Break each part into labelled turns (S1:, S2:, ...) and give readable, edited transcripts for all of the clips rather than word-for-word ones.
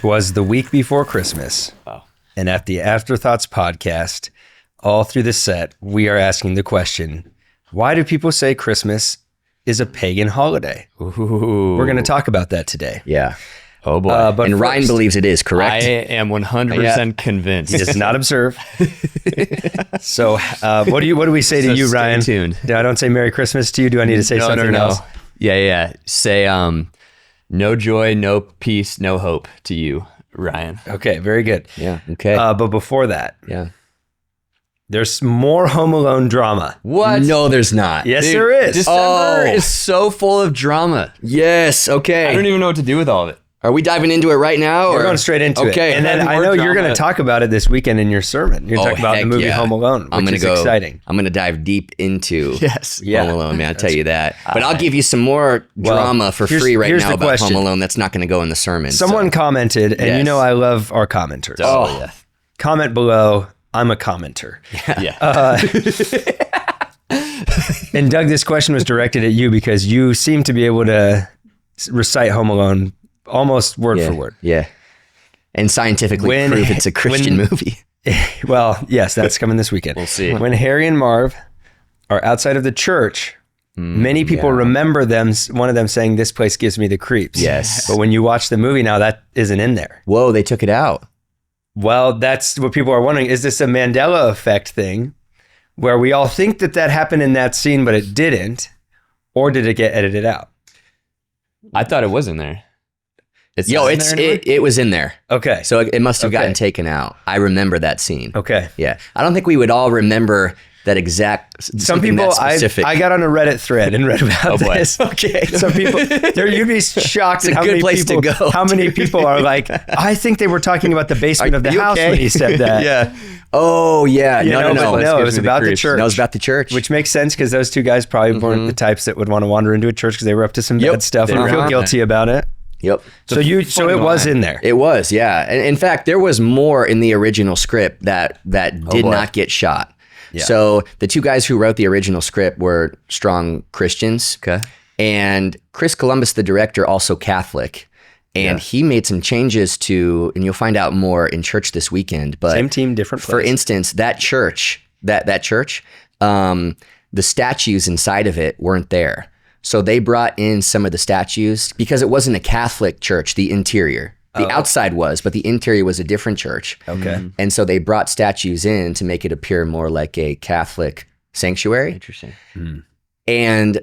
S1: was the week before Christmas.
S2: Wow.
S1: And at the Afterthoughts podcast, all through the set, we are asking the question, why do people say Christmas is a pagan holiday?
S2: Ooh.
S1: We're going to talk about that today.
S3: Yeah.
S2: Oh boy.
S1: But
S3: And
S1: first,
S3: Ryan believes it is, correct?
S2: I am 100% convinced.
S1: he does not observe. So what do we say to
S2: So
S1: you,
S2: stay
S1: Ryan?
S2: tuned.
S1: I don't say Merry Christmas to you. Do I need to say something else?
S2: Yeah. Say no joy, no peace, no hope to you, Ryan.
S1: Okay, very good.
S3: Yeah. Okay.
S1: But before that,
S3: yeah.
S1: there's more Home Alone drama.
S2: What?
S3: No, there's not.
S1: Yes,
S2: Dude,
S1: there is.
S2: December
S3: Oh.
S2: is so full of drama.
S3: Yes. Okay.
S2: I don't even know what to do with all of it.
S3: Are we diving into it right now?
S1: We're
S3: or?
S1: going straight into
S3: Okay.
S1: it. And then
S2: More
S1: I know you're
S2: drama.
S1: going to talk about it this weekend in your sermon. You're going to talk about the
S3: heck
S1: movie
S3: yeah.
S1: Home Alone, which is exciting.
S3: I'm going to dive deep into
S2: Yes.
S1: Yeah.
S3: Home Alone, man. I'll tell you that. But I'll give you some more drama for
S1: here's-
S3: free right
S1: here's
S3: now
S1: the
S3: about
S1: question.
S3: Home Alone. That's not going to go in the sermon.
S1: Someone commented, and you
S3: Yes.
S1: know I love our commenters.
S2: Oh, yeah.
S1: Comment below, I'm a commenter.
S2: Yeah.
S1: And Doug, this question was directed at you because you seem to be able to recite Home Alone almost word
S3: yeah.
S1: for word.
S3: Yeah. And scientifically
S1: When-
S3: prove it's a Christian
S1: when-
S3: movie.
S1: Well, yes, that's coming this weekend.
S2: We'll see.
S1: When Harry and Marv are outside of the church, many people remember them. One of them saying, "This place gives me the creeps."
S3: Yes.
S1: But when you watch the movie now, that isn't in there.
S3: Whoa, they took it out.
S1: Well, that's what people are wondering. Is this a Mandela effect thing where we all think that happened in that scene, but it didn't? Or did it get edited out?
S2: I thought it was in there. It's
S3: Yo,
S2: not in there anymore?
S3: it was in there.
S1: Okay.
S3: So it must have gotten
S1: Okay.
S3: taken out. I remember that scene.
S1: Okay.
S3: Yeah. I don't think we would all remember that exact
S1: Some
S3: something
S1: people,
S3: that specific.
S1: I got on a Reddit thread and read about
S2: boy.
S1: this.
S3: Okay.
S1: Some people, you'd be shocked
S3: It's
S1: at
S3: a
S1: how
S3: good
S1: many
S3: place to
S1: people,
S3: go.
S1: how many people are like, I think they were talking about the basement of the
S3: you
S1: house
S3: okay?
S1: when he said that.
S3: Yeah. Oh, yeah.
S1: You know,
S3: No.
S1: but no, it was
S2: gives me the
S1: about the
S2: creeps.
S1: church.
S3: That was about the church.
S1: Which makes sense because those two guys probably weren't the types that would want to wander into a church because they were up to some
S3: Yep.
S1: bad stuff
S2: They
S1: and
S2: were
S1: feel
S2: on
S1: guilty about it.
S3: Yep.
S1: So it was in there.
S3: It was, yeah. And in fact, there was more in the original script that did
S1: boy.
S3: not get shot.
S1: Yeah.
S3: So the two guys who wrote the original script were strong Christians.
S2: Okay.
S3: And Chris Columbus, the director, also Catholic. And he made some changes to, and you'll find out more in church this weekend. But
S1: Same team, different
S3: for
S1: place.
S3: instance, that church, the statues inside of it weren't there. So they brought in some of the statues because it wasn't a Catholic church, the interior. The outside was, but the interior was a different church.
S1: Okay.
S3: And so they brought statues in to make it appear more like a Catholic sanctuary.
S2: Interesting.
S3: And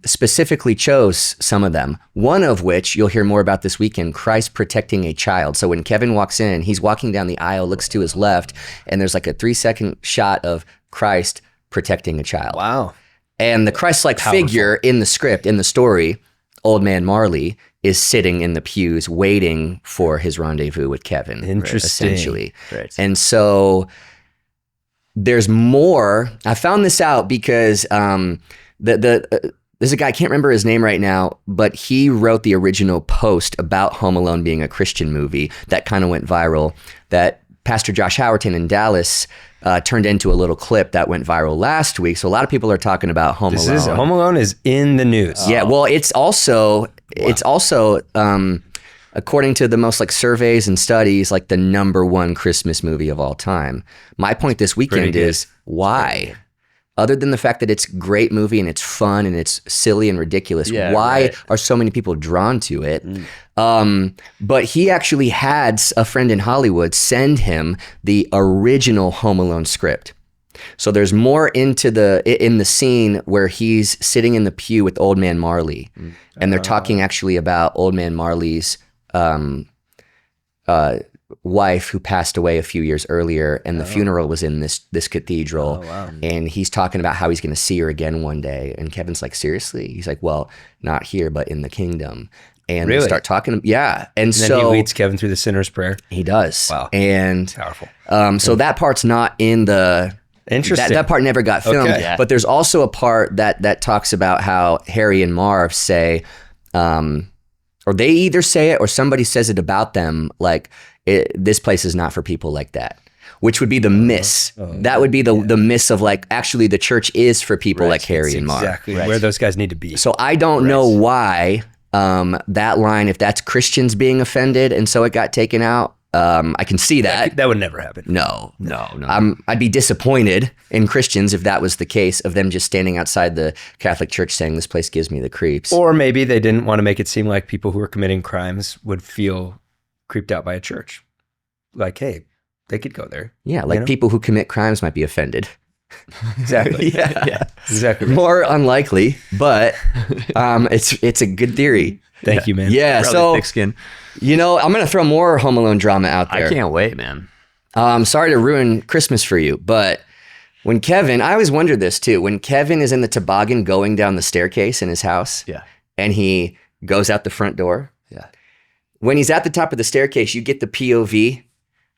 S3: specifically chose some of them. One of which you'll hear more about this weekend, Christ protecting a child. So when Kevin walks in, he's walking down the aisle, looks to his left, and there's like a 3-second shot of Christ protecting a child.
S1: Wow.
S3: And the Christ-like figure in the script, in the story, Old Man Marley, is sitting in the pews waiting for his rendezvous with Kevin.
S1: Interesting.
S3: Essentially.
S2: Right.
S3: And so there's more. I found this out because there's a guy, I can't remember his name right now, but he wrote the original post about Home Alone being a Christian movie that kind of went viral, that Pastor Josh Howerton in Dallas turned into a little clip that went viral last week. So a lot of people are talking about Home Alone.
S1: Home Alone is in the news.
S3: Yeah, well, it's also according to the most like surveys and studies, like the #1 Christmas movie of all time. My point this weekend is why? Other than the fact that it's a great movie and it's fun and it's silly and ridiculous, why are so many people drawn to it? But he actually had a friend in Hollywood send him the original Home Alone script. So there's more in the scene where he's sitting in the pew with Old Man Marley, and they're talking actually about Old Man Marley's wife who passed away a few years earlier, and the funeral was in this cathedral. And he's talking about how he's going to see her again one day. And Kevin's like, seriously? He's like, well, not here, but in the kingdom. And
S1: Really?
S3: they start talking. Yeah. And
S1: And then
S3: so
S1: he leads Kevin through the sinner's prayer.
S3: he does.
S1: Wow.
S3: And
S1: Powerful.
S3: so that part's not in the.
S1: Interesting.
S3: That part never got filmed.
S1: Okay. Yeah.
S3: But there's also a part that talks about how Harry and Marv say, or they either say it or somebody says it about them, like, this place is not for people like that, which would be the miss. That would be the miss of like, actually the church is for people like Harry and Marv.
S1: Exactly where those guys need to be.
S3: So I don't know why That line, if that's Christians being offended and so it got taken out, I can see that.
S1: That would never happen.
S3: No.
S2: No.
S3: I'd be disappointed in Christians if that was the case, of them just standing outside the Catholic Church saying this place gives me the creeps.
S1: Or maybe they didn't want to make it seem like people who were committing crimes would feel creeped out by a church. Like, hey, they could go there.
S3: Yeah, like people who commit crimes might be offended.
S1: Exactly.
S3: Yeah.
S1: Exactly.
S3: More unlikely, but it's a good theory.
S1: Thank you, man.
S3: Yeah,
S2: Probably
S3: so
S2: thick skin.
S3: I'm gonna throw more Home Alone drama out there.
S2: I can't wait, man.
S3: Sorry to ruin Christmas for you, but when Kevin, I always wondered this too, when Kevin is in the toboggan going down the staircase in his house, and he goes out the front door, when he's at the top of the staircase, you get the POV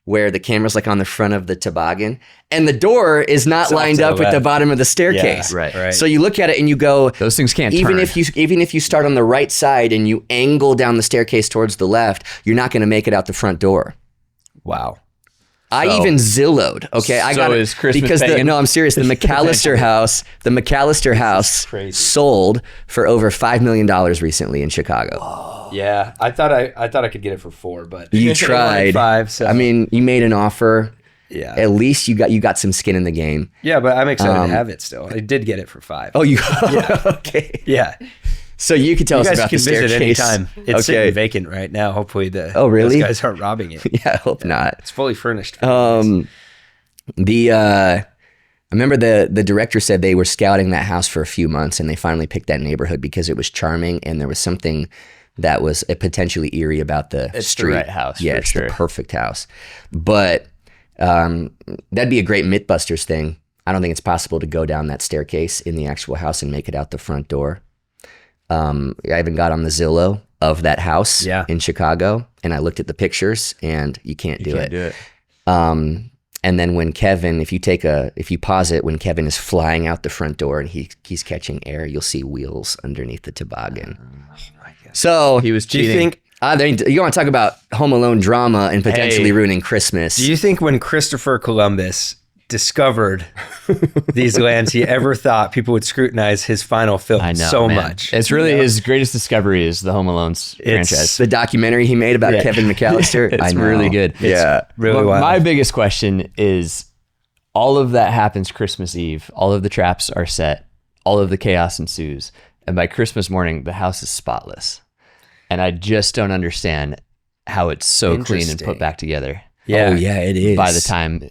S3: where the camera's like on the front of the toboggan, and the door is not lined up with the bottom of the staircase.
S2: Yeah, right.
S3: So you look at it and you go,
S2: Those things can't
S3: even
S2: turn.
S3: if you start on the right side and you angle down the staircase towards the left, you're not going to make it out the front door.
S1: Wow.
S3: I even Zillowed. Okay, I got
S2: is Christmas
S3: because
S2: pagan?
S3: I'm serious. The McAllister house,
S1: crazy.
S3: sold for over $5 million recently in Chicago.
S1: Yeah, I thought I could get it for 4, but
S3: You
S1: they wanted
S3: tried
S1: 5. So
S3: I mean, you made an offer.
S1: yeah,
S3: At least you got some skin in the game.
S1: yeah, but I'm excited to have it still. I did get it for 5.
S3: Oh, you okay?
S1: yeah.
S3: So you could tell
S1: You
S3: us
S1: guys
S3: about
S1: can
S3: the
S1: visit
S3: staircase
S1: anytime. It's sitting vacant right now. Hopefully
S3: Oh, really?
S1: those guys aren't robbing it.
S3: Yeah, I hope not.
S1: It's fully furnished.
S3: I remember the director said they were scouting that house for a few months and they finally picked that neighborhood because it was charming and there was something that was potentially eerie about the street.
S2: The right house.
S3: Yeah,
S2: for
S3: it's
S2: sure.
S3: the perfect house. But that'd be a great Mythbusters thing. I don't think it's possible to go down that staircase in the actual house and make it out the front door. I even got on the Zillow of that house in Chicago and I looked at the pictures and you can't do it. And then when Kevin, if you pause it, when Kevin is flying out the front door and he's catching air, you'll see wheels underneath the toboggan. So
S2: He was
S1: Do you
S2: cheating.
S1: think?
S3: you want to talk about Home Alone drama and potentially
S2: Hey.
S3: ruining Christmas?
S1: Do you think when Christopher Columbus discovered these lands, he ever thought people would scrutinize his final film
S2: I know,
S1: so
S2: man.
S1: much?
S2: It's really his greatest discovery is the Home Alone franchise.
S3: the documentary he made about Kevin McAllister?
S2: It's
S3: I know.
S2: really good.
S3: Yeah.
S1: really
S2: But
S1: wild.
S2: my biggest question is, all of that happens Christmas Eve. All of the traps are set. All of the chaos ensues. And by Christmas morning, the house is spotless. And I just don't understand how it's so clean and
S1: Interesting.
S2: put back together
S3: Oh, yeah, it is.
S2: by the time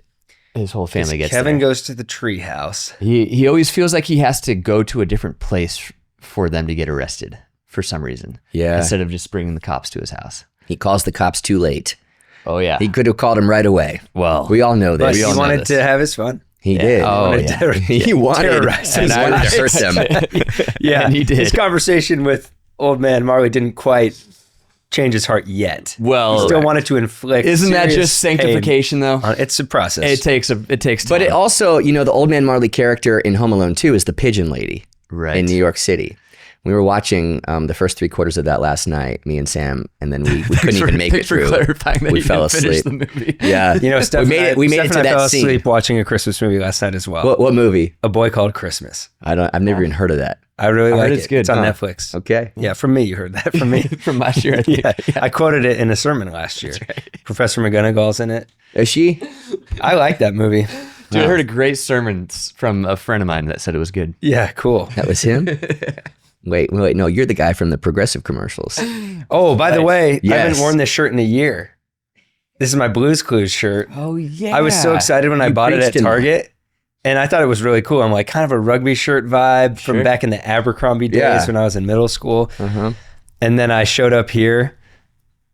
S2: his whole family gets
S1: Kevin
S2: there.
S1: goes to the tree house.
S2: He always feels like he has to go to a different place for them to get arrested for some reason.
S3: Yeah.
S2: Instead of just bringing the cops to his house.
S3: He calls the cops too late.
S2: Oh, yeah.
S3: He could have called him right away.
S2: well,
S3: We all know
S1: But
S3: this.
S1: he
S2: all know
S1: wanted
S2: this.
S1: to have his fun.
S3: He did.
S2: Oh,
S1: Wanted
S2: yeah.
S1: to-
S3: He wanted
S1: terrorize
S3: he
S1: his
S3: wanted
S1: wives.
S3: to hurt them.
S1: Yeah,
S2: And he did.
S1: His conversation with old man Marley didn't quite change his heart yet.
S2: Well,
S1: he still wanted to inflict.
S2: isn't that
S1: serious
S2: just sanctification, though?
S1: pain. It's a process.
S2: It takes time.
S3: But it also, the old man Marley character in Home Alone 2 is the pigeon lady
S2: right.
S3: in New York City. We were watching the first 3/4 of that last night, me and Sam, and then we couldn't even make it
S2: Thanks for
S3: through.
S2: clarifying that
S3: We
S2: you
S3: fell
S2: didn't finish
S3: asleep.
S2: the movie.
S3: Yeah,
S1: Steph
S3: we made it. We made it
S1: Steph
S3: to
S1: and I
S3: that
S1: fell
S3: scene.
S1: asleep watching a Christmas movie last night as well.
S3: What movie?
S1: A Boy Called Christmas.
S3: I've never even heard of that.
S1: I really like
S2: it's
S1: it.
S2: good,
S1: It's on
S2: huh?
S1: Netflix.
S3: Okay.
S1: Yeah, from me. You heard that from me.
S2: From last year, I think.
S1: Yeah, I quoted it in a sermon last year. Professor McGonagall's in it.
S3: Is she?
S1: I like that movie.
S2: Dude, I heard a great sermon from a friend of mine that said it was good.
S1: Yeah, cool.
S3: That was him? Wait, no, you're the guy from the Progressive commercials.
S1: Oh, by the way, I
S3: Yes.
S1: haven't worn this shirt in a year. This is my Blues Clues shirt.
S2: Oh, yeah.
S1: I was so excited when I bought it at
S3: preached in-
S1: Target. And I thought it was really cool. I'm like kind of a rugby shirt vibe from
S2: Sure.
S1: back in the Abercrombie days
S3: Yeah.
S1: when I was in middle school.
S3: Uh-huh.
S1: And then I showed up here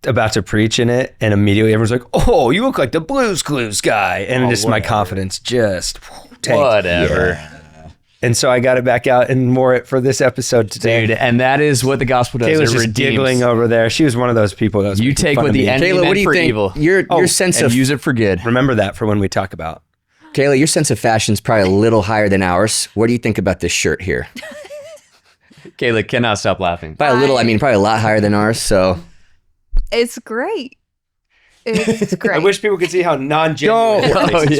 S1: about to preach in it. And immediately everyone's like, oh, you look like the Blues Clues guy. And just my confidence just tanked.
S2: Whatever.
S1: And so I got it back out and wore it for this episode today.
S2: Dude, and that is what the gospel does.
S1: Kayla's
S2: It
S1: just
S2: redeems.
S1: giggling over there. She was one of those people that was
S2: You
S1: making
S2: take
S1: fun
S2: what
S1: of
S2: the
S1: me.
S2: enemy
S3: Kayla, what
S2: meant
S3: do you
S2: for
S3: think?
S2: evil
S3: Your sense
S2: and
S3: of
S2: use it for good.
S1: Remember that for when we talk about.
S3: Kayla, your sense of fashion is probably a little higher than ours. What do you think about this shirt here?
S2: Kayla cannot stop laughing.
S3: By a little, I mean probably a lot higher than ours. So
S4: It's great. It's great.
S1: I wish people could see how non-genuine.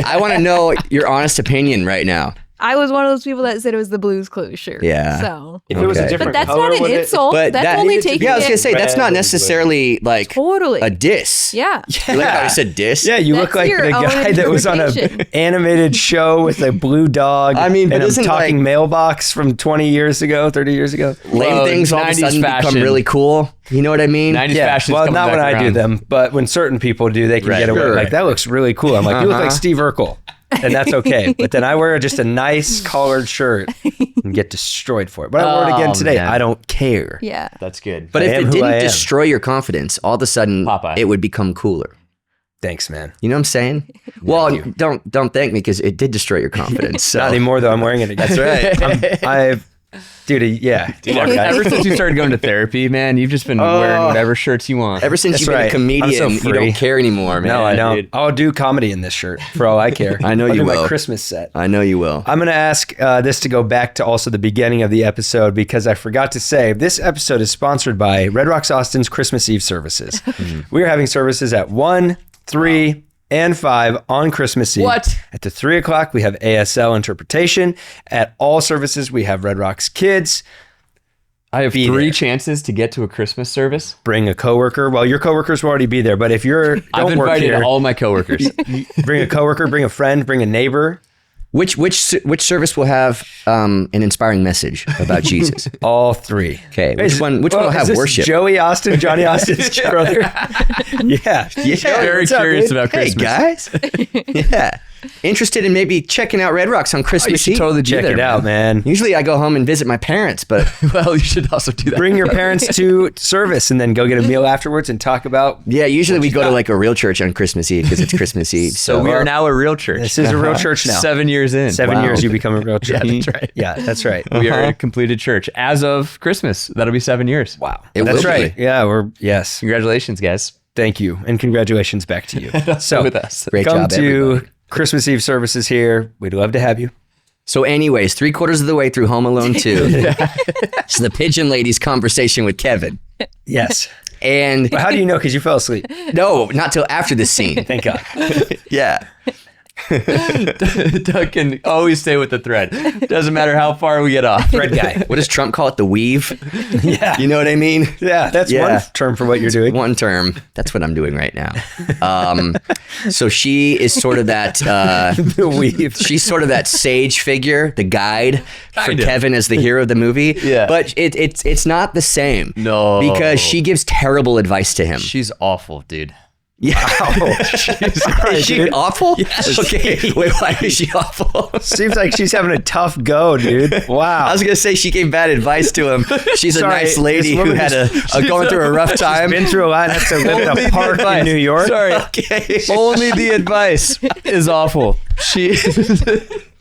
S3: I want to know your honest opinion right now.
S4: I was one of those people that said it was the Blues Clues shirt.
S3: Yeah.
S4: So,
S1: If it was a
S3: Okay.
S1: different
S4: but that's
S1: color,
S4: not an
S1: would it-
S4: insult.
S3: But
S4: That's
S3: that-
S4: only taking
S3: Yeah, I was gonna
S4: it.
S3: say that's
S1: Red
S3: not
S1: and
S3: necessarily like
S4: Totally.
S3: a diss.
S4: Yeah.
S3: You like how I said diss?
S1: Yeah, you look
S4: That's
S1: like
S4: your
S1: the
S4: own
S1: guy that was on a
S4: interpretation.
S1: animated show with a blue dog.
S3: I mean, but
S1: and a
S3: isn't,
S1: talking
S3: like-
S1: mailbox from 20 years ago, 30 years ago.
S3: Lame
S2: Well,
S3: things all of a
S2: 90s
S3: sudden become
S2: fashion.
S3: really cool. You know what I mean?
S2: 90s
S1: Yeah,
S2: fashion's
S1: well,
S2: coming
S1: not when
S2: back
S1: I do
S2: around.
S1: them, but when certain people do, they can
S2: Right.
S1: get away.
S3: Sure.
S1: Like, that looks really cool. I'm like, you look like
S3: Uh-huh.
S1: Steve Urkel. And that's okay. But then I wear just a nice collared shirt and get destroyed for it. But I wore it again
S2: Oh,
S1: today.
S2: man.
S1: I don't care.
S4: Yeah.
S2: That's good.
S3: But
S1: I
S3: if
S1: am
S3: it
S1: who I
S3: didn't
S1: am.
S3: destroy your confidence, all of a sudden
S2: Popeye.
S3: it would become cooler.
S1: Thanks, man.
S3: You know what I'm saying? Well, don't thank me because it did destroy your confidence. So.
S1: Not anymore, though. I'm wearing it again.
S3: That's right.
S1: Dude, yeah.
S2: Dude, ever since you started going to therapy, man, you've just been wearing whatever shirts you want.
S3: Ever since
S1: That's
S3: you've been
S1: right.
S3: a comedian,
S1: I'm so
S3: you
S1: free.
S3: don't care anymore, man.
S1: No, I don't.
S2: dude.
S1: I'll do comedy in this shirt for all I care.
S3: I know
S1: I'll
S3: you
S1: do
S3: will.
S1: my Christmas set.
S3: I know you will.
S1: I'm going to ask this to go back to also the beginning of the episode because I forgot to say this episode is sponsored by Red Rocks Austin's Christmas Eve services. We are having services at 1, 3, and 5 on Christmas Eve.
S2: What?
S1: At the 3 o'clock, we have ASL interpretation. At all services, we have Red Rocks Kids.
S2: I have
S1: Be
S2: 3
S1: there.
S2: chances to get to a Christmas service.
S1: Bring a coworker. Well, your coworkers will already be there, but if you're
S2: I've
S1: don't work
S2: invited
S1: here,
S2: all my coworkers.
S1: bring a coworker, bring a friend, bring a neighbor.
S3: Which service will have an inspiring message about Jesus?
S1: All 3.
S3: Okay, which one will
S1: is
S3: have
S1: this
S3: worship?
S1: Joey Austin, Johnny Austin's brother. Yeah.
S2: Very
S1: what's up,
S2: curious
S1: dude?
S2: about
S3: Hey
S2: Christmas.
S3: guys, yeah, interested in maybe checking out Red Rocks on
S2: You
S3: Christmas
S2: should
S3: Eve?
S2: totally
S1: Check
S2: do that,
S1: it out, man.
S3: Usually I go home and visit my parents, but
S2: Well, you should also do that.
S1: Bring your parents to service and then go get a meal afterwards and talk about.
S3: yeah, usually we go to like a real church on Christmas Eve because it's Christmas Eve.
S2: So we are now a real church.
S1: This is a real church now.
S2: 7 years in.
S1: 7
S3: Wow.
S1: years, you become a real church.
S2: Yeah, that's right.
S1: Yeah, that's right.
S2: We are a completed church as of Christmas. That'll be 7 years.
S1: Wow.
S3: It
S1: That's
S3: will
S1: right.
S3: be.
S1: Yeah, yes.
S2: Congratulations, guys.
S1: Thank you. And congratulations back to you. So,
S2: with us.
S3: Great
S1: come
S3: job,
S1: to
S3: everybody.
S1: Christmas Eve services here. We'd love to have you.
S3: So anyways, 3/4 of the way through Home Alone 2. It's the Pigeon Lady's conversation with Kevin.
S1: Yes.
S3: And
S1: But how do you know? Because you fell asleep.
S3: no, not till after the scene.
S1: Thank God.
S3: Yeah.
S2: Doug can always stay with the thread. Doesn't matter how far we get off.
S1: Red guy.
S3: What does Trump call it? The weave?
S1: Yeah.
S3: You know what I mean?
S1: Yeah, that's
S3: Yeah.
S1: one term for what you're doing.
S3: One term. That's what I'm doing right now. So she is sort of that
S1: The weave.
S3: she's sort of that sage figure, the guide for
S2: Kinda.
S3: Kevin as the hero of the movie.
S2: Yeah.
S3: But it's not the same.
S2: No.
S3: Because she gives terrible advice to him.
S2: She's awful, dude.
S3: Yeah. Is she
S1: dude.
S3: awful? Yes. Okay. Wait, why is she awful?
S1: Seems like she's having a tough go, dude. Wow.
S3: I was gonna say she gave bad advice to him. She's
S1: Sorry,
S3: a nice lady
S1: this
S3: who
S1: woman
S3: had
S1: is-
S3: going through a rough time.
S1: been through a lot and have to live in
S2: Only
S1: a
S2: the
S1: park in
S2: advice.
S1: New York.
S2: Sorry.
S3: Okay.
S2: Only the advice is awful. She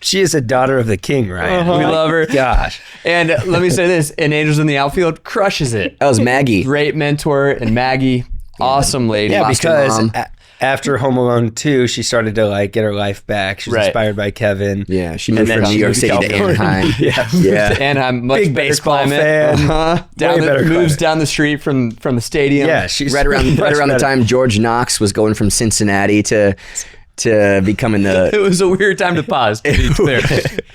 S1: She is a daughter of the king, right?
S2: We love her.
S1: Gosh.
S2: And let me say this, in Angels in the Outfield, crushes it.
S3: That was Maggie.
S2: Great mentor and Maggie, awesome lady.
S1: Yeah,
S3: Lost her
S1: because
S3: mom.
S1: after Home Alone 2, she started to like get her life back. She was
S2: Right.
S1: inspired by Kevin.
S3: Yeah, she moved
S1: then
S3: from New
S1: she
S3: York
S1: moved to
S3: City to
S1: California.
S3: Anaheim.
S1: Yeah.
S3: Yeah.
S2: Anaheim, much
S1: Big
S2: better
S1: baseball
S2: climate.
S1: fan.
S3: Uh-huh.
S2: Down
S1: Way
S2: the,
S1: better
S2: moves
S1: climate.
S2: down the street from the stadium.
S1: Yeah, she's
S3: Right around
S1: much
S3: the
S1: better.
S3: time George Knox was going from Cincinnati to becoming
S2: It
S3: the
S2: was a weird time to pause, to be clear.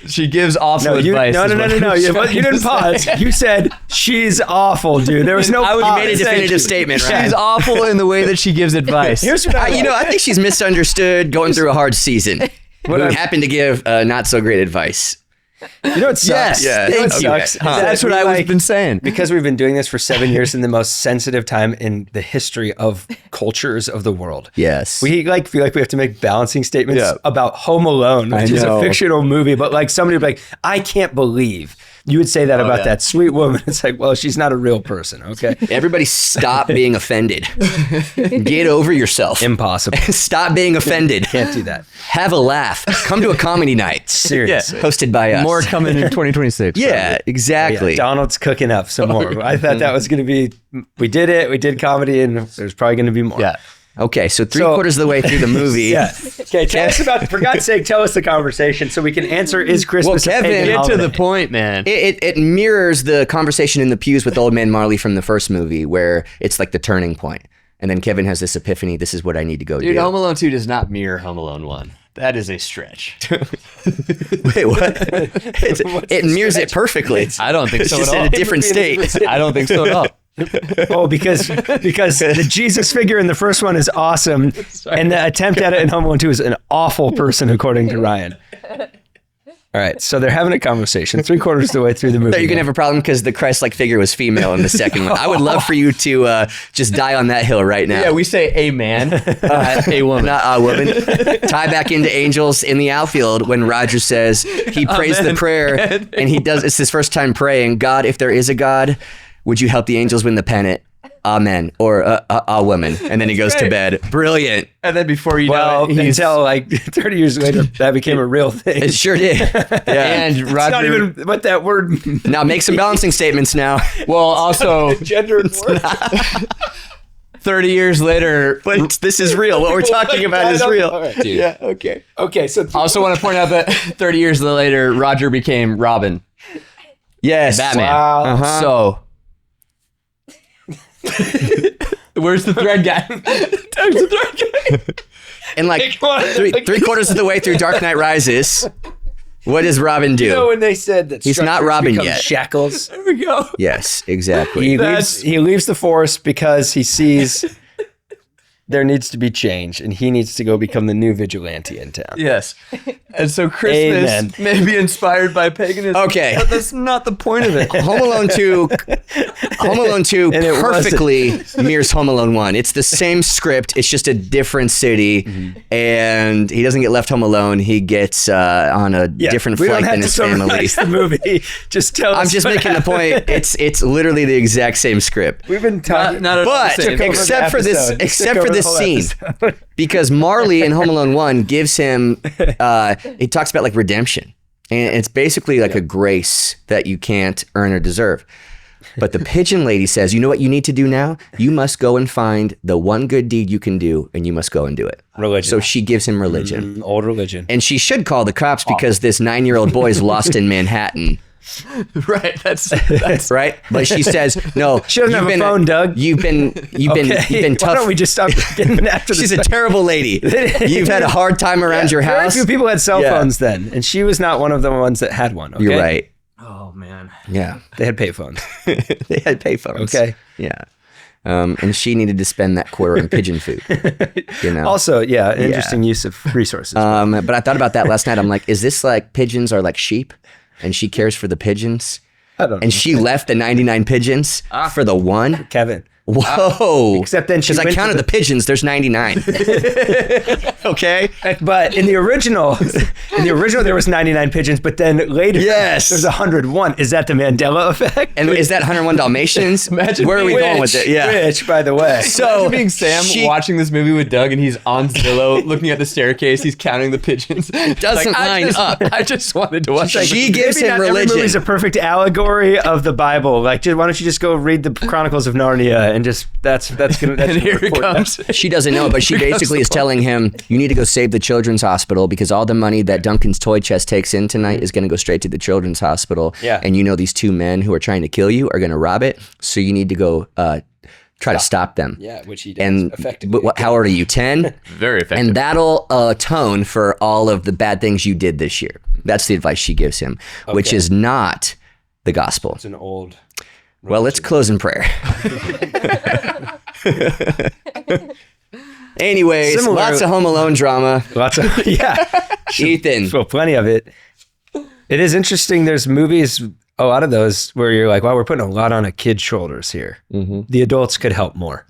S2: She gives awful
S1: No,
S2: advice.
S1: no.
S2: is what I'm
S1: You,
S2: trying
S1: you didn't
S2: to
S1: pause.
S2: say.
S1: You said she's awful, dude. There was no
S2: I was
S1: pause.
S3: made a definitive statement, right?
S2: She's awful in the way that she gives advice.
S1: Here's what I
S3: I think she's misunderstood going through a hard season. Who
S1: I-
S3: happened to give not so great advice.
S1: You know what sucks?
S2: Yes,
S1: You know what
S2: thank you.
S1: sucks? Is
S2: That's
S1: that
S2: what
S1: we,
S2: I was
S1: like,
S2: been saying.
S1: Because we've been doing this for 7 years in the most sensitive time in the history of cultures of the world.
S3: Yes.
S1: We like feel like we have to make balancing statements
S2: Yeah.
S1: about Home Alone, which is a
S3: know.
S1: fictional movie, but like somebody would be like, I can't believe you would say that about
S2: yeah.
S1: that sweet woman. It's like, well, she's not a real person, okay?
S3: Everybody stop being offended. Get over yourself.
S1: Impossible.
S3: Stop being offended.
S1: Can't do that.
S3: Have a laugh. Come to a comedy night.
S1: Seriously.
S3: Hosted by us.
S2: More coming in 2026.
S3: Yeah, exactly.
S1: Yeah, Donald's cooking up some more. I thought that was going to be, we did it. We did comedy and there's probably going to be more.
S2: Yeah.
S3: Okay, so 3/4 of the way through the movie.
S1: Yeah. Okay, tell us about, for God's sake, tell us the conversation so we can answer, is Christmas
S3: Well,
S1: a
S3: Kevin,
S1: pagan
S2: Get to
S1: holiday?
S2: the point, man.
S3: It mirrors the conversation in the pews with Old Man Marley from the first movie, where it's like the turning point. And then Kevin has this epiphany, this is what I need to go
S2: Dude,
S3: do.
S2: Home Alone 2 does not mirror Home Alone 1. That is a stretch.
S3: Wait, what? It mirrors it perfectly.
S2: I don't think so
S3: It's
S2: at
S3: just
S2: all.
S3: in a different state.
S2: I don't think so at all.
S1: Oh, because the Jesus figure in the first one is awesome, and the attempt at it in Home Alone 2 is an awful person, according to Ryan. All right, so they're having a conversation 3/4 of the way through the movie.
S3: So you're gonna have a problem because the Christ-like figure was female in the second one. I would love for you to just die on that hill right now.
S2: Yeah, we say a man, a woman.
S3: Not a woman. Tie back into Angels in the Outfield when Roger says he prays the prayer and he does. It's his first time praying. God, if there is a God, would you help the Angels win the pennant? Amen. Or a woman. And then he goes to bed. Brilliant.
S2: And then before you
S1: Well,
S2: know it, he's
S1: until like 30 years later, that became a real thing.
S3: It sure did. Yeah.
S2: and
S1: It's
S2: Roger.
S1: not even what that word means.
S3: Now make some balancing statements now.
S2: Well, also
S1: Gender and word.
S2: 30 years later.
S3: But this is real. What we're talking about is real.
S1: All right.
S2: Dude.
S3: Yeah, okay.
S1: Okay, so
S2: I also want to point out that 30 years later, Roger became Robin.
S3: Yes.
S2: Batman.
S1: wow.
S3: Uh-huh.
S2: So, where's the thread guy? There's the thread guy.
S3: And like three-quarters of the way through Dark Knight Rises, what does Robin do?
S1: You know when they said that
S3: He's not
S1: structures
S3: Robin
S1: become
S3: yet.
S1: shackles?
S2: There we go.
S3: Yes, exactly.
S1: He leaves the force because he sees there needs to be change, and he needs to go become the new vigilante in town.
S2: Yes. And so Christmas
S1: Amen.
S2: may be inspired by paganism.
S3: Okay.
S2: But that's not the point of it.
S3: Home Alone 2
S1: And it
S3: perfectly mirrors Home Alone 1. It's the same script. It's just a different city. And he doesn't get left home alone. He gets on a different
S1: we don't
S3: flight
S1: have
S3: than
S1: to
S3: his family.
S1: summarize the movie. Just tell us.
S3: I'm just
S1: what
S3: making the point.
S1: happened.
S3: It's literally the exact same script.
S1: We've been talking.
S2: Not at all
S3: But
S2: the same.
S3: except for this,
S1: Took
S3: except
S1: over
S3: for
S1: the
S3: this
S1: whole
S3: scene,
S1: episode.
S3: because Marley in Home Alone 1 gives him, he talks about like redemption. And it's basically like a grace that you can't earn or deserve. But the pigeon lady says, you know what you need to do now? You must go and find the one good deed you can do, and you must go and do it.
S1: Religion.
S3: So she gives him religion.
S1: Old religion.
S3: And she should call the cops because this 9-year-old boy is lost in Manhattan.
S2: Right. That's
S3: Right? But she says, no.
S1: She doesn't have a phone, Doug.
S3: You've been
S1: Why
S3: tough.
S1: don't we just stop getting after
S3: She's
S1: this?
S3: a terrible lady. You've had a hard time around your
S1: Very
S3: house.
S1: few people had cell
S3: Yeah.
S1: phones then, and she was not one of the ones that had one. Okay?
S3: You're right.
S2: Oh, man.
S3: Yeah.
S1: They had payphones.
S3: They had payphones.
S1: Okay.
S3: Yeah. And she needed to spend that quarter on pigeon food. You know.
S1: Also, yeah, an interesting use of resources.
S3: But I thought about that last night. I'm like, is this like pigeons are like sheep, and she cares for the pigeons,
S1: I don't know.
S3: and she left the 99 pigeons for the one?
S1: Kevin.
S3: Whoa.
S1: Except then she
S3: because I
S1: went to
S3: counted the pigeons. There's 99. Okay.
S1: But in the original, there was 99 pigeons, but then later,
S3: Yes.
S1: there's 101. Is that the Mandela effect?
S3: And is that 101 Dalmatians?
S2: Imagine
S3: Where are we
S2: being
S3: going with it? Yeah.
S1: Which, by the way.
S3: So
S2: Imagine being Sam watching this movie with Doug, and he's on Zillow looking at the staircase. He's counting the pigeons.
S3: Doesn't line up.
S2: I just wanted to watch.
S3: She gives
S1: Maybe
S3: him
S1: not every
S3: religion.
S1: movie's a perfect allegory of the Bible. Like, why don't you just go read the Chronicles of Narnia and just that's gonna. That's
S2: And here it
S1: report
S2: comes.
S3: She doesn't know, but she basically is telling him, you need to go save the children's hospital because all the money that Duncan's toy chest takes in tonight is going to go straight to the children's hospital.
S1: Yeah.
S3: And you know these two men who are trying to kill you are going to rob it. So you need to go try to stop them.
S1: Yeah, which he does
S3: And
S1: effectively.
S3: how old are you, 10?
S2: Very effective.
S3: And that'll atone for all of the bad things you did this year. That's the advice she gives him, which is not the gospel.
S1: It's an old.
S3: Well, let's close in prayer. Anyways,
S1: Similar-
S3: lots of Home Alone drama.
S1: Lots of
S3: Ethan.
S1: Well, plenty of it. It is interesting. There's movies, a lot of those where you're like, wow, we're putting a lot on a kid's shoulders here. The adults could help more.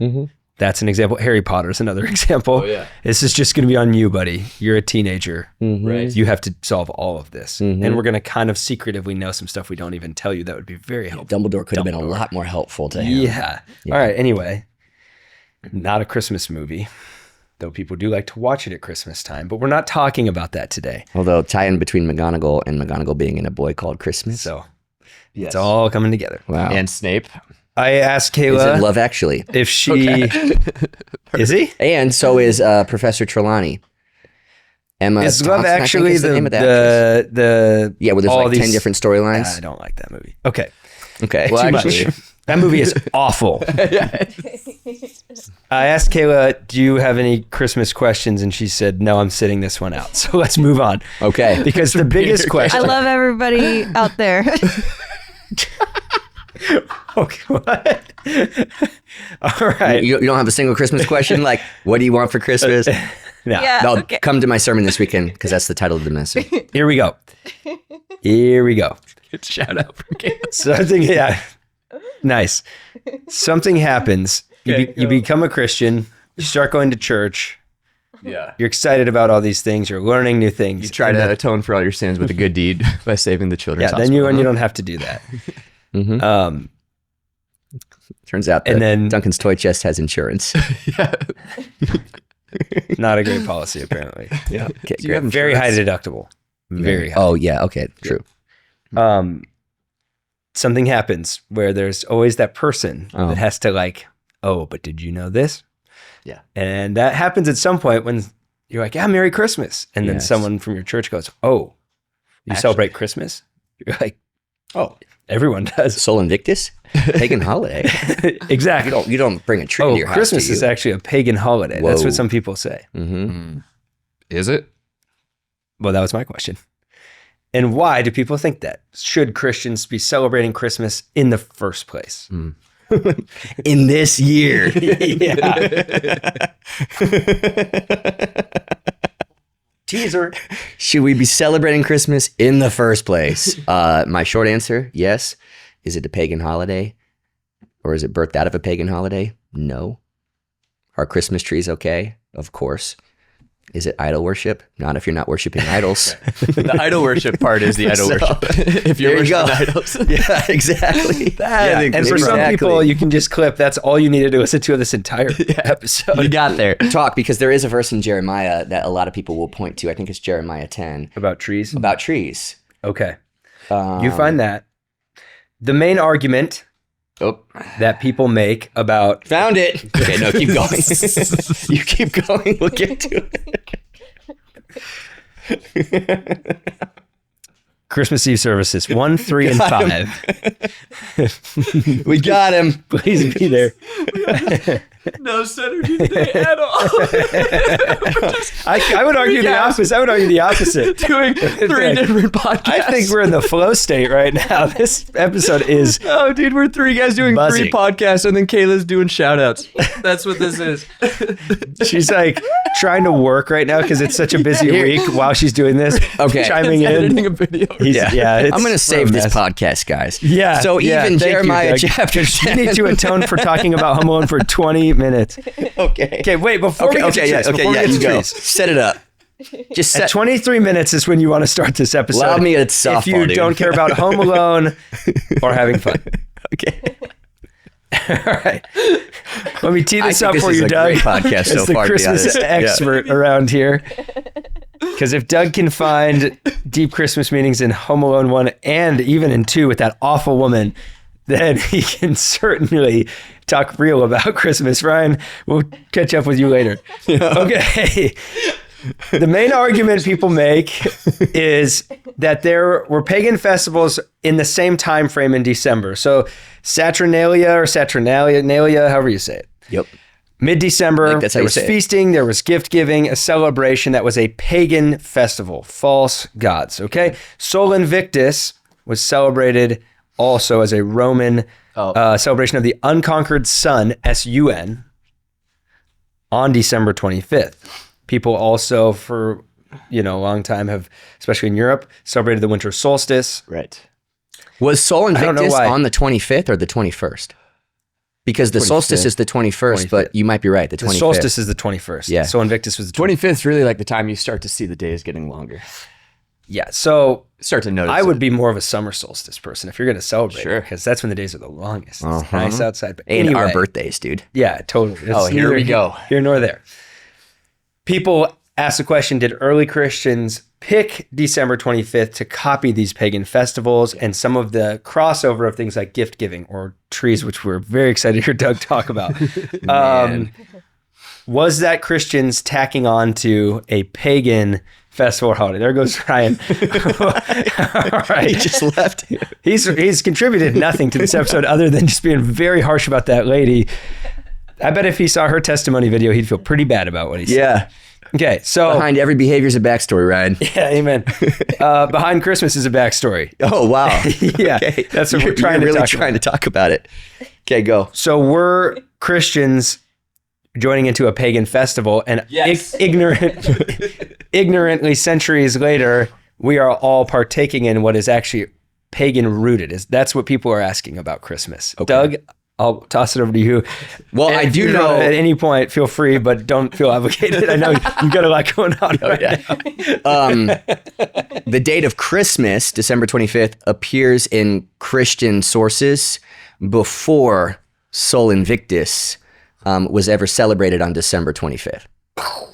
S1: That's an example. Harry Potter is another example.
S2: Oh, yeah.
S1: This is just going to be on you, buddy. You're a teenager.
S2: Right.
S1: You have to solve all of this. And we're going to kind of secretively know some stuff we don't even tell you that would be very helpful.
S3: Dumbledore could have been a lot more helpful to him.
S1: Yeah. All right. Anyway, not a Christmas movie, though people do like to watch it at Christmas time. But we're not talking about that today.
S3: Although tie-in between McGonagall and McGonagall being in A Boy Called Christmas.
S1: So it's all coming together.
S3: Wow.
S2: And Snape.
S1: I asked
S3: He's in
S1: Kayla
S3: Love Actually.
S1: if she is he
S3: And so is Professor Trelawney. Emma
S1: is Love
S3: Thompson, I think
S1: Actually
S3: is the name of the actress.
S1: the
S3: Yeah, where there's
S1: all
S3: like 10 different storylines.
S1: I don't like that movie. Okay,
S3: Okay.
S2: Well,
S1: too
S2: actually,
S1: much. That movie is awful. I asked Kayla, do you have any Christmas questions? And she said, no, I'm sitting this one out. So let's move on.
S3: Okay.
S1: Because the biggest question.
S4: I love everybody out there.
S1: Okay, what? All right.
S3: You don't have a single Christmas question? Like, what do you want for Christmas?
S1: No.
S4: Yeah.
S3: No,
S4: Okay.
S3: come to my sermon this weekend because that's the title of the message.
S1: Here we go. Here we go.
S2: Good shout out from Kayla.
S1: Something, yeah. Nice. Something happens. You become a Christian. You start going to church.
S2: Yeah.
S1: You're excited about all these things. You're learning new things.
S2: You try to atone for all your sins with a good deed by saving the children's
S1: Yeah, then you don't have to do that.
S3: Mhm. Turns out that
S1: And then-
S3: Duncan's toy chest has insurance.
S2: Yeah.
S1: Not a great policy, apparently.
S2: Yeah.
S3: Okay,
S2: Do you have
S1: Very high
S2: insurance?
S1: deductible. Very high.
S3: Oh, yeah. Okay. True.
S1: Something happens where there's always that person
S3: Oh.
S1: that has to like, oh, but did you know this?
S2: Yeah.
S1: And that happens at some point when you're like, yeah, Merry Christmas. And then
S3: Yes.
S1: someone from your church goes, oh, you
S2: Actually-
S1: celebrate Christmas? You're like,
S2: Oh,
S1: everyone does.
S3: Sol Invictus? Pagan holiday.
S1: Exactly.
S3: You don't bring a tree
S1: Oh,
S3: to your house.
S1: Christmas is actually a pagan holiday. That's
S3: Whoa.
S1: what some people say.
S3: Mm-hmm.
S2: is it?
S1: Well, that was my question. And why do people think that? Should Christians be celebrating Christmas in the first place?
S3: In this year.
S1: Yeah. Teaser.
S3: Should we be celebrating Christmas in the first place? My short answer, yes. Is it a pagan holiday? Or is it birthed out of a pagan holiday? No. Are Christmas trees okay? Of course. Is it idol worship? Not if you're not worshiping idols.
S2: The idol worship part is the idol
S3: So,
S2: worship. If you're
S3: there you
S2: worshiping
S3: go.
S2: idols.
S3: Yeah, exactly.
S1: Yeah. And for some people, you can just clip. That's all you needed to listen to of this entire episode.
S2: You got there.
S3: talk, because there is a verse in Jeremiah that a lot of people will point to. I think it's Jeremiah 10
S1: About trees?
S3: about trees.
S1: Okay. You find that. The main argument
S3: Oh,
S1: that people make about
S3: found it. Okay, no, keep going. You keep going. We'll get to it.
S1: Christmas Eve services 1, 3, and
S3: Got
S1: 5.
S3: We got him.
S1: Please be there.
S2: No synergy today at all.
S1: I would argue the opposite. I would argue the opposite.
S2: Doing 3 different podcasts.
S1: I think we're in the flow state right now. This episode is
S2: Oh, dude, we're 3 guys doing
S1: Buzzing.
S2: 3 podcasts, and then Kayla's doing shout outs. That's what this is.
S1: she's like trying to work right now because it's such a busy week while she's doing this.
S3: Okay.
S1: Chiming
S2: Editing
S1: in.
S2: a video.
S1: Yeah, it's
S3: I'm going to save this
S1: mess.
S3: podcast, guys.
S1: Yeah.
S3: So
S1: yeah,
S3: even
S1: thank you,
S3: Jeremiah
S1: Doug.
S3: chapter
S1: You
S3: 10.
S1: need to atone for talking about Home Alone for 20 minutes.
S3: Okay.
S1: Okay, wait, before we get to trees, before we get to
S3: you go.
S1: trees.
S3: Set it up. Just
S1: At
S3: set.
S1: 23 minutes is when you want to start this episode.
S3: Allow me a softball,
S1: if you
S3: dude.
S1: don't care about Home Alone or having fun.
S3: Okay.
S1: All right. Let me tee this
S3: I
S1: up
S3: think
S1: for
S3: this
S1: you,
S3: is a
S1: Doug.
S3: great podcast
S1: As
S3: so
S1: the
S3: far, to be
S1: Christmas
S3: honest. Yeah.
S1: expert around here. Because if Doug can find deep Christmas meanings in Home Alone 1 and even in 2 with that awful woman, then he can certainly talk real about Christmas. Ryan, we'll catch up with you later. Okay. The main argument people make is that there were pagan festivals in the same time frame in December. So Saturnalia, however you say it.
S3: Yep.
S1: Mid-December,
S3: That's how
S1: there
S3: you
S1: was
S3: say it.
S1: feasting, there was gift-giving, a celebration that was a pagan festival, false gods, okay? Sol Invictus was celebrated also as a Roman celebration of the unconquered sun, S-U-N, on December 25th. People also, for a long time, have, especially in Europe, celebrated the winter solstice.
S2: Right.
S3: Was Sol
S1: don't know
S3: Invictus
S1: why.
S3: on the 25th or the 21st? Because the solstice is the 21st, but you might be right. The
S1: The
S3: 25th.
S1: solstice is the 21st.
S3: Yeah.
S1: Sol Invictus was the 20th.
S2: 25th is really like the time you start to see the days getting longer.
S1: Yeah, so
S2: Start to notice.
S1: I would
S2: it.
S1: be more of a summer solstice person if you're going to celebrate
S2: Sure.
S1: because that's when the days are the longest. It's
S3: Uh-huh.
S1: nice outside. But
S3: And
S1: anyway,
S3: our birthdays, dude.
S1: yeah, totally. It's
S2: Oh, here
S1: neither
S2: we go.
S1: Here nor there. People ask the question, did early Christians pick December 25th to copy these pagan festivals and some of the crossover of things like gift giving or trees, which we're very excited to hear Doug talk about? Was that Christians tacking on to a pagan festival or holiday? There goes Ryan. All right.
S3: He just left.
S1: He's contributed nothing to this episode other than just being very harsh about that lady. I bet if he saw her testimony video, he'd feel pretty bad about what he said.
S3: Yeah.
S1: Okay, so
S3: Behind every behavior is a backstory, Ryan.
S1: yeah, amen. Behind Christmas is a backstory.
S3: Oh, wow.
S1: Yeah,
S3: Okay.
S1: that's what we're
S3: You're
S1: trying
S3: to talk about it. Okay, go.
S1: So we're Christians joining into a pagan festival, and
S2: Yes.
S1: ignorantly centuries later, we are all partaking in what is actually pagan rooted. That's what people are asking about Christmas.
S3: Okay.
S1: Doug, I'll toss it over to you.
S3: Well, I
S1: If
S3: do
S1: you
S3: know.
S1: at any point, feel free, but don't feel obligated. I know you've got a lot going on right now.
S3: The date of Christmas, December 25th, appears in Christian sources before Sol Invictus was ever celebrated on December 25th.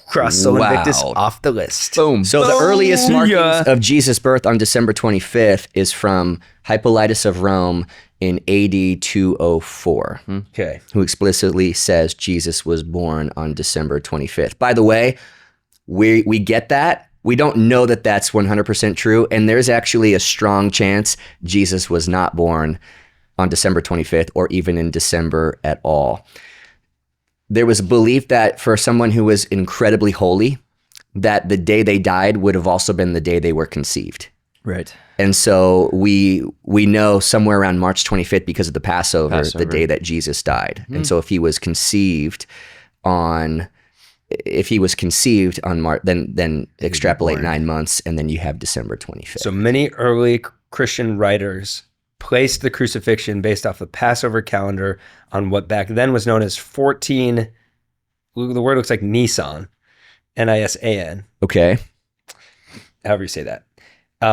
S1: Cross Sol
S3: Wow.
S1: Invictus off the list.
S2: Boom.
S3: So the earliest
S1: See ya.
S3: markings of Jesus' birth on December 25th is from Hippolytus of Rome in AD 204,
S1: Okay.
S3: who explicitly says Jesus was born on December 25th. By the way, we get that. We don't know that that's 100% true, and there's actually a strong chance Jesus was not born on December 25th or even in December at all. There was a belief that for someone who was incredibly holy, that the day they died would have also been the day they were conceived.
S2: Right.
S3: And so we know somewhere around March 25th because of the Passover, the day that Jesus died. And so if he was conceived on March, then extrapolate 9 months, and then you have December 25th.
S1: So many early Christian writers placed the crucifixion based off the Passover calendar on what back then was known as 14, the word looks like Nisan, Nisan,
S3: Okay.
S1: however you say that,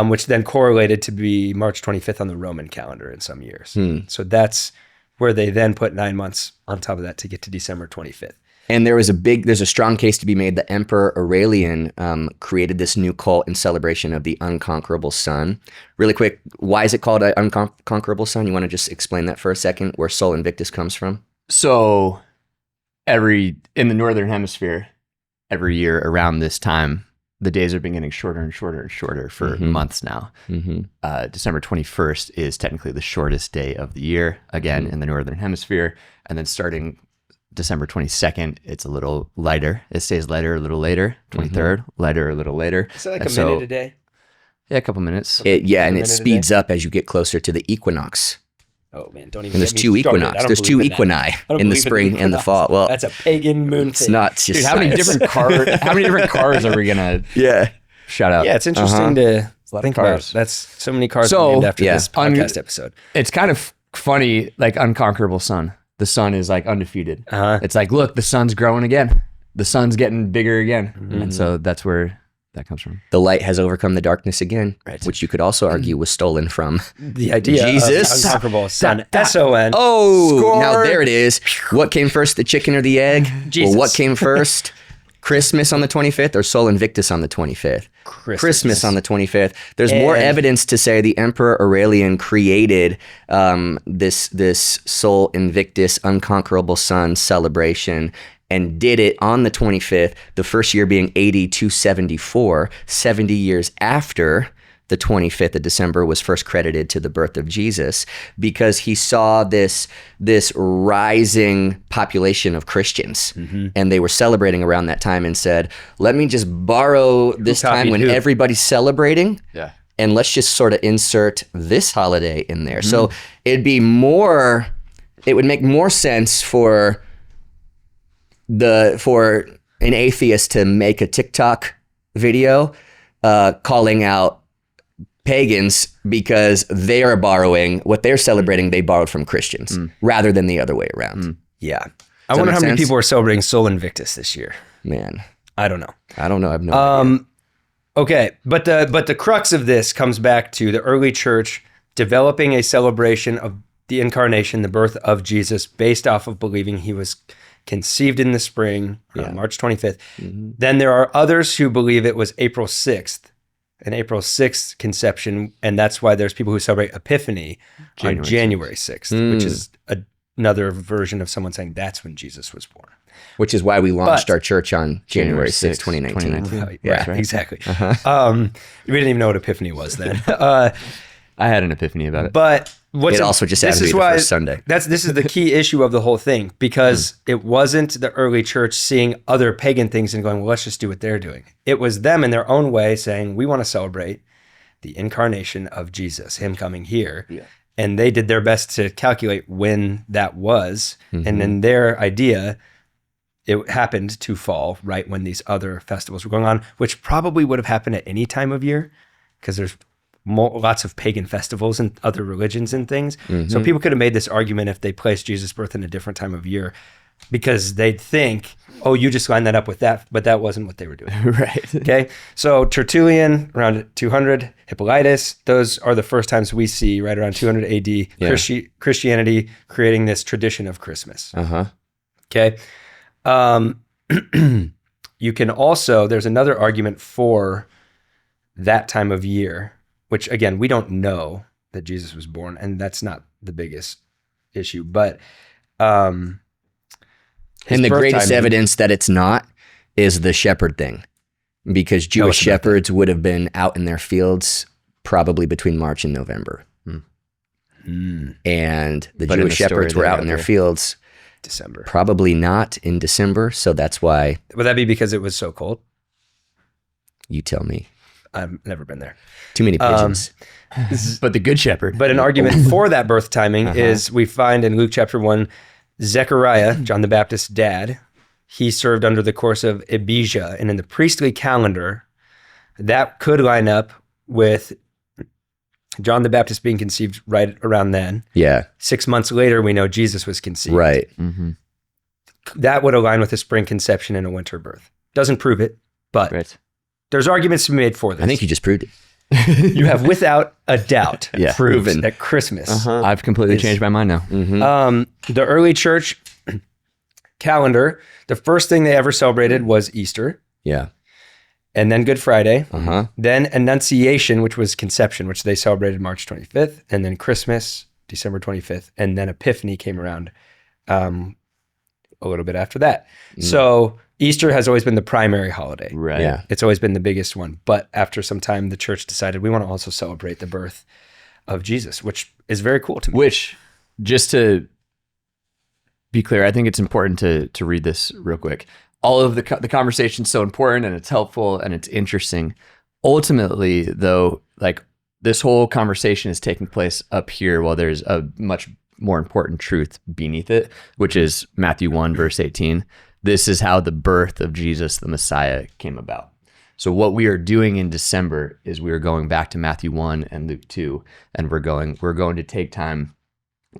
S1: which then correlated to be March 25th on the Roman calendar in some years. So that's where they then put 9 months on top of that to get to December 25th.
S3: And there's a strong case to be made that Emperor Aurelian created this new cult in celebration of the unconquerable sun. Really quick, why is it called an unconquerable sun? You want to just explain that for a second, where Sol Invictus comes from?
S2: So in the Northern Hemisphere, every year around this time, the days have been getting shorter and shorter and shorter for months now. December 21st is technically the shortest day of the year, again, in the Northern Hemisphere. And then starting December 22nd, it's a little lighter. It stays lighter a little later. 23rd, lighter a little later.
S1: Is that like
S2: And
S1: a minute a day?
S2: Yeah, a couple minutes.
S3: And
S1: minute
S3: it
S1: a
S3: speeds up as you get closer to the equinox.
S1: Oh man, don't even.
S3: And there's
S1: get me
S3: two
S1: started.
S3: equinox.
S1: I don't
S3: There's
S1: believe
S3: two
S1: in that.
S3: equini
S1: I don't
S3: in the
S1: believe
S3: spring and the
S1: equinox.
S3: fall. Well,
S1: That's a pagan moon
S3: it's
S1: thing.
S3: not just
S2: Dude, how many
S3: science.
S2: different cars are we gonna
S3: Yeah.
S2: shout out?
S1: Yeah, it's interesting to
S2: lot
S1: think
S2: of
S1: about.
S2: cars.
S1: That's so many cars
S2: So,
S1: named after
S3: yeah.
S1: this podcast episode.
S2: It's kind of funny, like unconquerable sun. The sun is like undefeated.
S1: Uh-huh.
S2: It's like, look, the sun's growing again. The sun's getting bigger again. And so that's where that comes from.
S3: The light has overcome the darkness again,
S2: Right.
S3: which you could also argue was stolen from
S1: The idea
S3: Jesus.
S1: of unconquerable sun. S-O-N.
S3: Oh, now there it is. What came first, the chicken or the egg?
S1: Jesus.
S3: Well, what came first? Christmas on the 25th or Sol Invictus on the 25th? Christmas on the 25th. There's more
S1: And-
S3: evidence to say the Emperor Aurelian created this Sol Invictus unconquerable sun celebration and did it on the 25th, the first year being AD 274, 70 years after the 25th of December was first credited to the birth of Jesus, because he saw this rising population of Christians, and they were celebrating around that time and said, let me just borrow this time
S1: copied
S3: when
S1: who?
S3: everybody's celebrating,
S2: Yeah.
S3: and let's just sort of insert this holiday in there. So it would make more sense for an atheist to make a TikTok video calling out pagans because they are borrowing what they're celebrating. They borrowed from Christians rather than the other way around.
S1: Yeah. I
S3: that
S1: wonder
S3: make
S1: how many
S3: sense?
S1: people are celebrating Sol Invictus this year.
S3: Man,
S1: I don't know.
S3: I don't know. I have no idea.
S1: Okay, but the crux of this comes back to the early church developing a celebration of the incarnation, the birth of Jesus, based off of believing he was conceived in the spring, on March 25th. Then there are others who believe it was April 6th, an April 6th conception, and that's why there's people who celebrate Epiphany on January 6th, which is another version of someone saying that's when Jesus was born.
S3: Which is why we launched
S1: but-
S3: our church on January 6, 2019.
S2: 2019.
S1: Yeah,
S3: right.
S1: exactly. We didn't even know what Epiphany was then.
S2: I had an epiphany about it.
S1: But
S3: It also just happened to be the first Sunday.
S1: This is the key issue of the whole thing, because it wasn't the early church seeing other pagan things and going, well, let's just do what they're doing. It was them in their own way saying, we want to celebrate the incarnation of Jesus, him coming here. Yeah. And they did their best to calculate when that was. And in their idea, it happened to fall right when these other festivals were going on, which probably would have happened at any time of year, because there's lots of pagan festivals and other religions and things. So people could have made this argument if they placed Jesus' birth in a different time of year, because they'd think, oh, you just lined that up with that, but that wasn't what they were doing.
S2: Right.
S1: Okay. So Tertullian, around 200, Hippolytus, those are the first times we see right around 200 AD, Christianity creating this tradition of Christmas. Okay. You can also, there's another argument for that time of year, which again, we don't know that Jesus was born, and that's not the biggest issue, but
S3: and the greatest evidence that it's not is the shepherd thing, because Jewish shepherds would have been out in their fields probably between March and November. And the Jewish shepherds were out in their fields
S1: December,
S3: probably not in December. So that's why.
S1: Would that be because it was so cold?
S3: You tell me.
S1: I've never been there.
S3: Too many pigeons.
S2: But the good shepherd.
S1: But an argument for that birth timing is, we find in Luke chapter 1, Zechariah, John the Baptist's dad, he served under the course of Abijah, and in the priestly calendar, that could line up with John the Baptist being conceived right around then.
S3: Yeah.
S1: 6 months later, we know Jesus was conceived.
S3: Right.
S1: That would align with a spring conception and a winter birth. Doesn't prove it, but there's arguments to be made for this.
S3: I think you just proved it.
S1: You have without a doubt proven that Christmas.
S2: I've completely changed my mind now.
S1: The early church calendar, the first thing they ever celebrated was Easter.
S3: Yeah.
S1: And then Good Friday. Then Annunciation, which was conception, which they celebrated March 25th. And then Christmas, December 25th. And then Epiphany came around a little bit after that. So Easter has always been the primary holiday.
S2: Right.
S3: Yeah.
S1: It's always been the biggest one. But after some time, the church decided we want to also celebrate the birth of Jesus, which is very cool to me.
S2: Which, just to be clear, I think it's important to read this real quick. All of the conversation's so important, and it's helpful and it's interesting. Ultimately, though, like, this whole conversation is taking place up here while there's a much more important truth beneath it, which is Matthew 1, verse 18. This is how the birth of Jesus, the Messiah, came about. So what we are doing in December is we are going back to Matthew 1 and Luke 2, and we're going to take time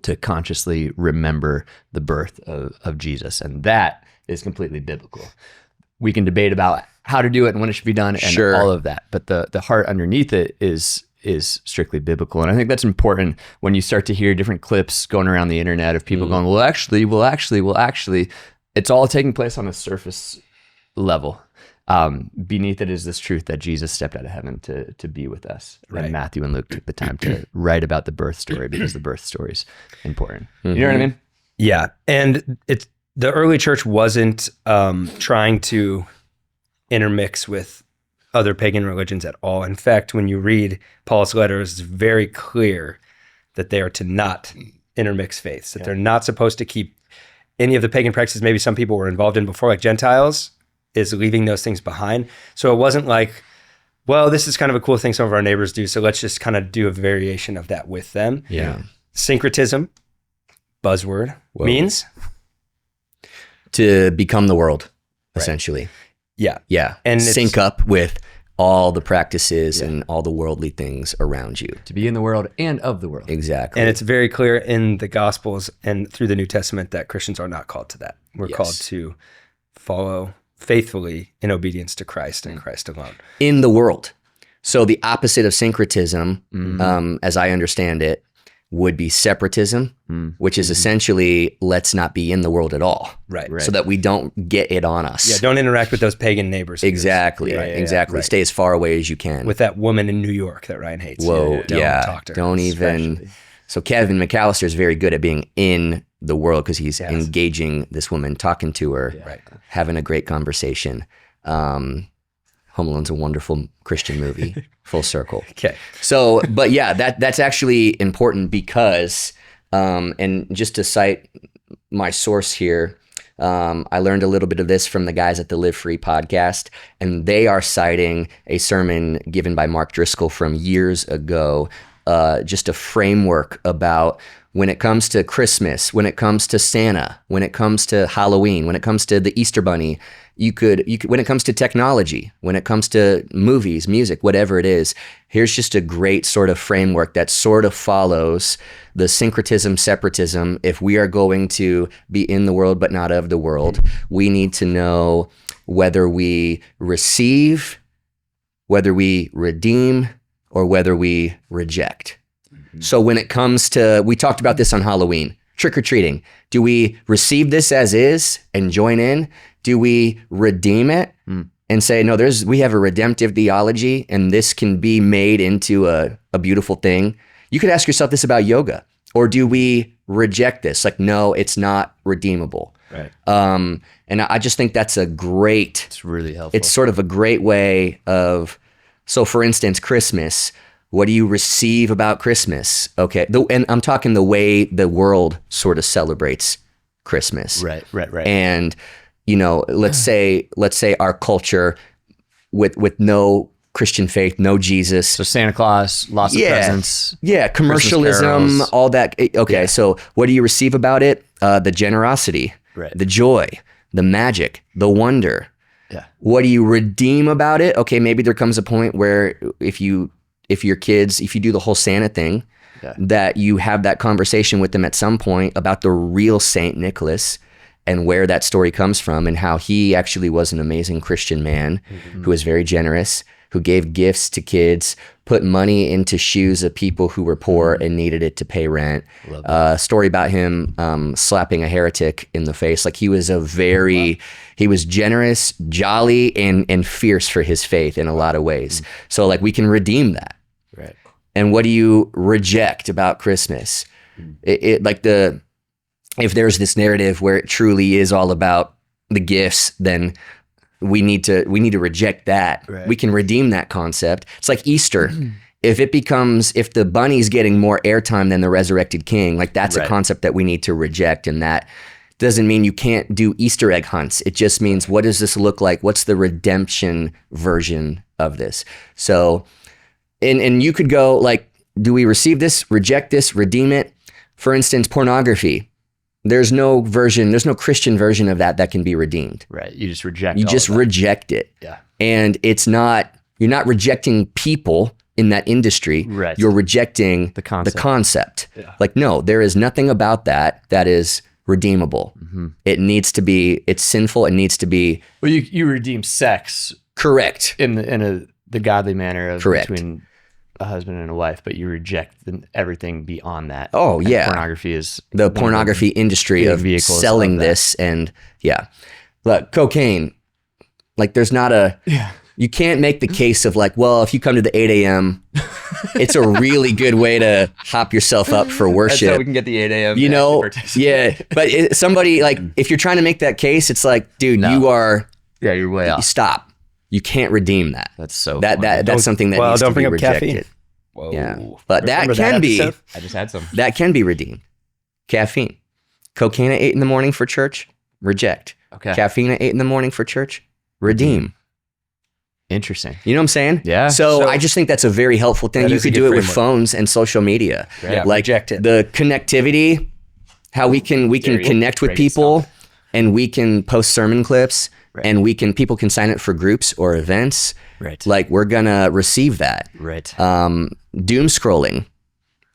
S2: to consciously remember the birth of Jesus. And that is completely biblical. We can debate about how to do it and when it should be done and all of that. But the heart underneath it is strictly biblical. And I think that's important when you start to hear different clips going around the internet of people going, well, actually, it's all taking place on a surface level. Beneath it is this truth that Jesus stepped out of heaven to be with us. Right. And Matthew and Luke took the time to write about the birth story, because the birth story is important. You know what I mean?
S1: Yeah. And the early church wasn't trying to intermix with other pagan religions at all. In fact, when you read Paul's letters, it's very clear that they are to not intermix faiths, that they're not supposed to keep any of the pagan practices maybe some people were involved in before, like Gentiles, is leaving those things behind. So it wasn't like, well, this is kind of a cool thing some of our neighbors do, so let's just kind of do a variation of that with them.
S3: Yeah.
S1: Syncretism, buzzword, means?
S3: To become the world, essentially.
S1: Yeah.
S3: Yeah. And sync up with all the practices and all the worldly things around you.
S2: To be in the world and of the world.
S3: Exactly.
S1: And it's very clear in the Gospels and through the New Testament that Christians are not called to that. We're called to follow faithfully in obedience to Christ and Christ alone.
S3: In the world. So the opposite of syncretism, as I understand it, would be separatism, which is essentially, let's not be in the world at all.
S1: Right.
S3: So that we don't get it on us.
S1: Yeah, don't interact with those pagan neighbors.
S3: Exactly. Exactly. Right. Stay as far away as you can.
S1: With that woman in New York that Ryan hates.
S3: Whoa,
S1: Don't talk to her.
S3: Don't even. Especially. So Kevin McAllister is very good at being in the world, because he's engaging this woman, talking to her, having a great conversation. Home Alone's a wonderful Christian movie, full circle.
S1: Okay.
S3: So, but yeah, that's actually important because, and just to cite my source here, I learned a little bit of this from the guys at the Live Free podcast, and they are citing a sermon given by Mark Driscoll from years ago, just a framework about when it comes to Christmas, when it comes to Santa, when it comes to Halloween, when it comes to the Easter Bunny, you could when it comes to technology, when it comes to movies, music, whatever it is, here's just a great sort of framework that sort of follows the syncretism, separatism. If we are going to be in the world but not of the world, we need to know whether we receive, whether we redeem, or whether we reject. So when it comes to, we talked about this on Halloween, trick-or-treating. Do we receive this as is and join in? Do we redeem it and say, no, we have a redemptive theology and this can be made into a beautiful thing? You could ask yourself this about yoga. Or do we reject this? Like, no, it's not redeemable.
S2: Right.
S3: And I just think that's
S2: It's really helpful.
S3: it's sort of a great way of, so for instance, Christmas, what do you receive about Christmas? Okay. And I'm talking the way the world sort of celebrates Christmas.
S2: Right.
S3: And, let's say our culture with no Christian faith, no Jesus.
S2: So Santa Claus, lots of presents.
S3: Yeah. Commercialism,
S2: carols.
S3: all that. Okay.
S2: Yeah.
S3: So what do you receive about it? The generosity,
S2: Right.
S3: the joy, the magic, the wonder.
S2: Yeah.
S3: What do you redeem about it? Okay. Maybe there comes a point where if you do the whole Santa thing, that you have that conversation with them at some point about the real Saint Nicholas and where that story comes from and how he actually was an amazing Christian man who was very generous, who gave gifts to kids, put money into shoes of people who were poor and needed it to pay rent. Story about him slapping a heretic in the face. Like he was he was generous, jolly, and fierce for his faith in a lot of ways. So like we can redeem that.
S2: Right.
S3: And what do you reject about Christmas? If there's this narrative where it truly is all about the gifts, then we need to reject that.
S2: Right.
S3: We can redeem that concept. It's like Easter. If the bunny's getting more airtime than the resurrected king, like that's a concept that we need to reject. And that doesn't mean you can't do Easter egg hunts. It just means, what does this look like? What's the redemption version of this? So, and you could go like, do we receive this, reject this, redeem it? For instance, pornography. There's no Christian version of that can be redeemed.
S2: Right. You just reject
S3: reject it.
S2: Yeah. And
S3: you're not rejecting people in that industry.
S2: Right.
S3: You're rejecting the concept.
S2: Yeah.
S3: Like, no, there is nothing about that is redeemable. Mm-hmm. It's sinful. It needs to be.
S2: Well, you redeem sex.
S3: Correct.
S2: In the godly manner of
S3: Correct.
S2: Between a husband and a wife, but you reject everything beyond that.
S3: Oh,
S2: and
S3: yeah.
S2: Pornography is
S3: the pornography industry of selling this. And yeah, look, cocaine, like there's not you can't make the case of like, well, if you come to the 8 a.m., it's a really good way to hop yourself up for worship.
S2: That's how we can get the 8 a.m.
S3: Yeah. But somebody like, if you're trying to make that case, it's like, dude,
S2: you're way off.
S3: Stop. You can't redeem that.
S2: That's so
S3: that's something that needs to be rejected.
S1: Caffeine. Whoa.
S3: Yeah. But
S1: Remember
S3: that can be.
S2: I just had some.
S3: That can be redeemed. Caffeine. Cocaine at 8 a.m. for church, reject.
S2: Okay.
S3: Caffeine at 8 a.m. for church, redeem.
S2: Interesting.
S3: You know what I'm saying?
S2: Yeah.
S3: So I just think that's a very helpful thing. You could do it with phones and social media.
S1: Yeah,
S3: like
S1: reject it.
S3: The connectivity, how we can connect with people and we can post sermon clips. Right. And people can sign up for groups or events.
S2: Right.
S3: Like we're gonna receive that.
S2: Right.
S3: Doom scrolling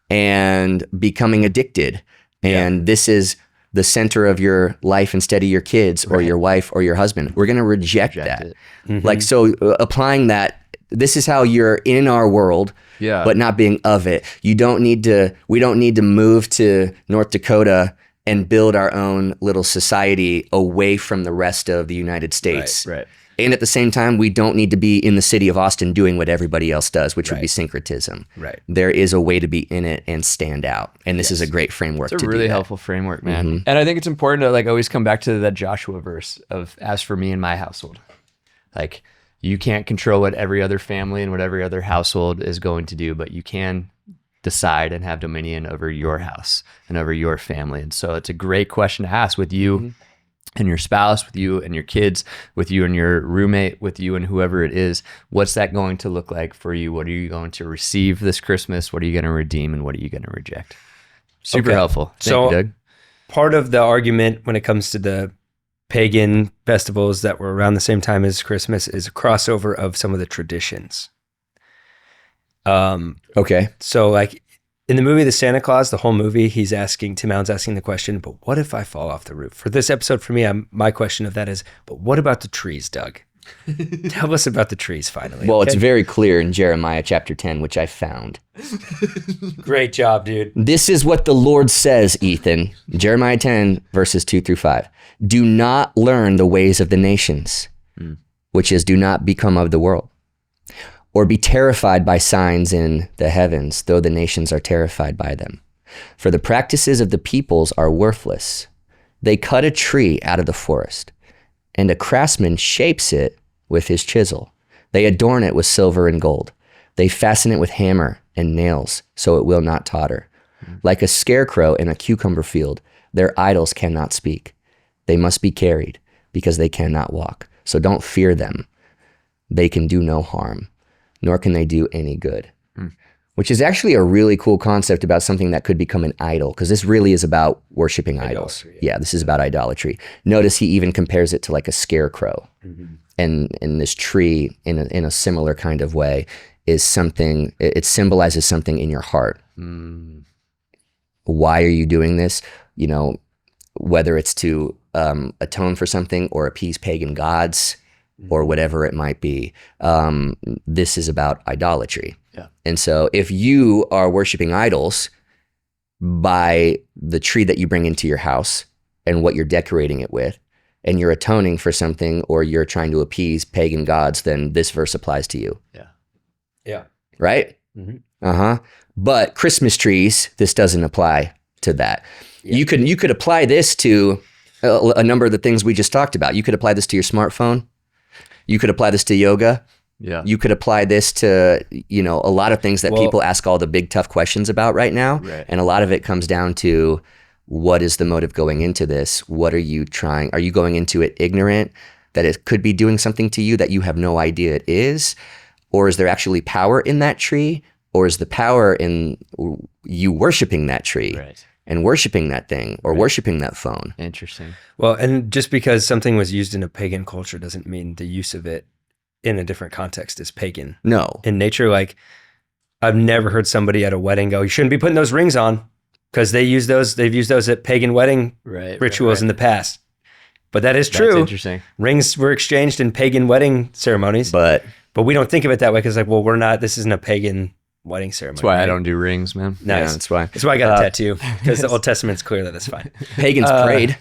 S3: and becoming addicted. And this is the center of your life instead of your kids or your wife or your husband. We're gonna reject that. Mm-hmm. Like, so applying that, this is how you're in our world, but not being of it. We don't need to move to North Dakota and build our own little society away from the rest of the United States.
S2: Right.
S3: And at the same time, we don't need to be in the city of Austin doing what everybody else does, which would be syncretism. Right. There is a way to be in it and stand out. And this is a great framework to do that.
S2: It's a really helpful framework, man. Mm-hmm. And I think it's important to like always come back to that Joshua verse of, as for me and my household. Like, You can't control what every other family and what every other household is going to do, but you can decide and have dominion over your house and over your family. And so it's a great question to ask with you and your spouse, with you and your kids, with you and your roommate, with you and whoever it is. What's that going to look like for you? What are you going to receive this Christmas? What are you going to redeem and what are you going to reject? Super helpful. Thank you, Doug.
S1: Part of the argument when it comes to the pagan festivals that were around the same time as Christmas is a crossover of some of the traditions.
S3: Okay.
S1: So like in the movie The Santa Claus, the whole movie, Tim Allen's asking the question, but what if I fall off the roof? For this episode, for me, my question of that is, but what about the trees, Doug? Tell us about the trees finally.
S3: Well,
S1: okay?
S3: It's very clear in Jeremiah chapter 10, which I found.
S1: Great job, dude.
S3: This is what the Lord says, Ethan. Jeremiah 10, verses 2-5. Do not learn the ways of the nations, which is do not become of the world, or be terrified by signs in the heavens, though the nations are terrified by them. For the practices of the peoples are worthless. They cut a tree out of the forest, and a craftsman shapes it with his chisel. They adorn it with silver and gold. They fasten it with hammer and nails, so it will not totter. Like a scarecrow in a cucumber field, their idols cannot speak. They must be carried, because they cannot walk. So don't fear them. They can do no harm, nor can they do any good. Which is actually a really cool concept about something that could become an idol, because this really is about worshiping idols. Yeah, this is about idolatry. Notice he even compares it to like a scarecrow. And this tree, in a similar kind of way, is something, it symbolizes something in your heart. Why are you doing this? You know, whether it's to atone for something or appease pagan gods, or whatever it might be. This is about idolatry.
S2: Yeah.
S3: And so if you are worshiping idols by the tree that you bring into your house and what you're decorating it with, and you're atoning for something or you're trying to appease pagan gods, then this verse applies to you.
S2: Yeah.
S1: Yeah.
S3: Right? But Christmas trees, this doesn't apply to that. Yeah. You could apply this to a number of the things we just talked about. You could apply this to your smartphone. You could apply this to yoga.
S2: Yeah.
S3: You could apply this to, a lot of things that people ask all the big, tough questions about right now.
S2: Right.
S3: And a lot of it comes down to, what is the motive going into this? What are you trying? Are you going into it ignorant that it could be doing something to you that you have no idea it is? Or is there actually power in that tree? Or is the power in you worshiping that tree?
S2: Right.
S3: And worshiping that thing or worshiping that phone?
S2: Interesting.
S1: Well, and just because something was used in a pagan culture doesn't mean the use of it in a different context is pagan.
S3: No.
S1: In nature, like I've never heard somebody at a wedding go, you shouldn't be putting those rings on, because they've used those at pagan wedding rituals in the past. But that is true.
S2: That's interesting.
S1: Rings were exchanged in pagan wedding ceremonies. But we don't think of it that way because this isn't a pagan wedding ceremony.
S2: That's why I don't do rings, man.
S1: Nice.
S3: Yeah, that's why.
S1: That's why I got a tattoo, because the Old Testament's clear that it's fine.
S3: Pagans prayed.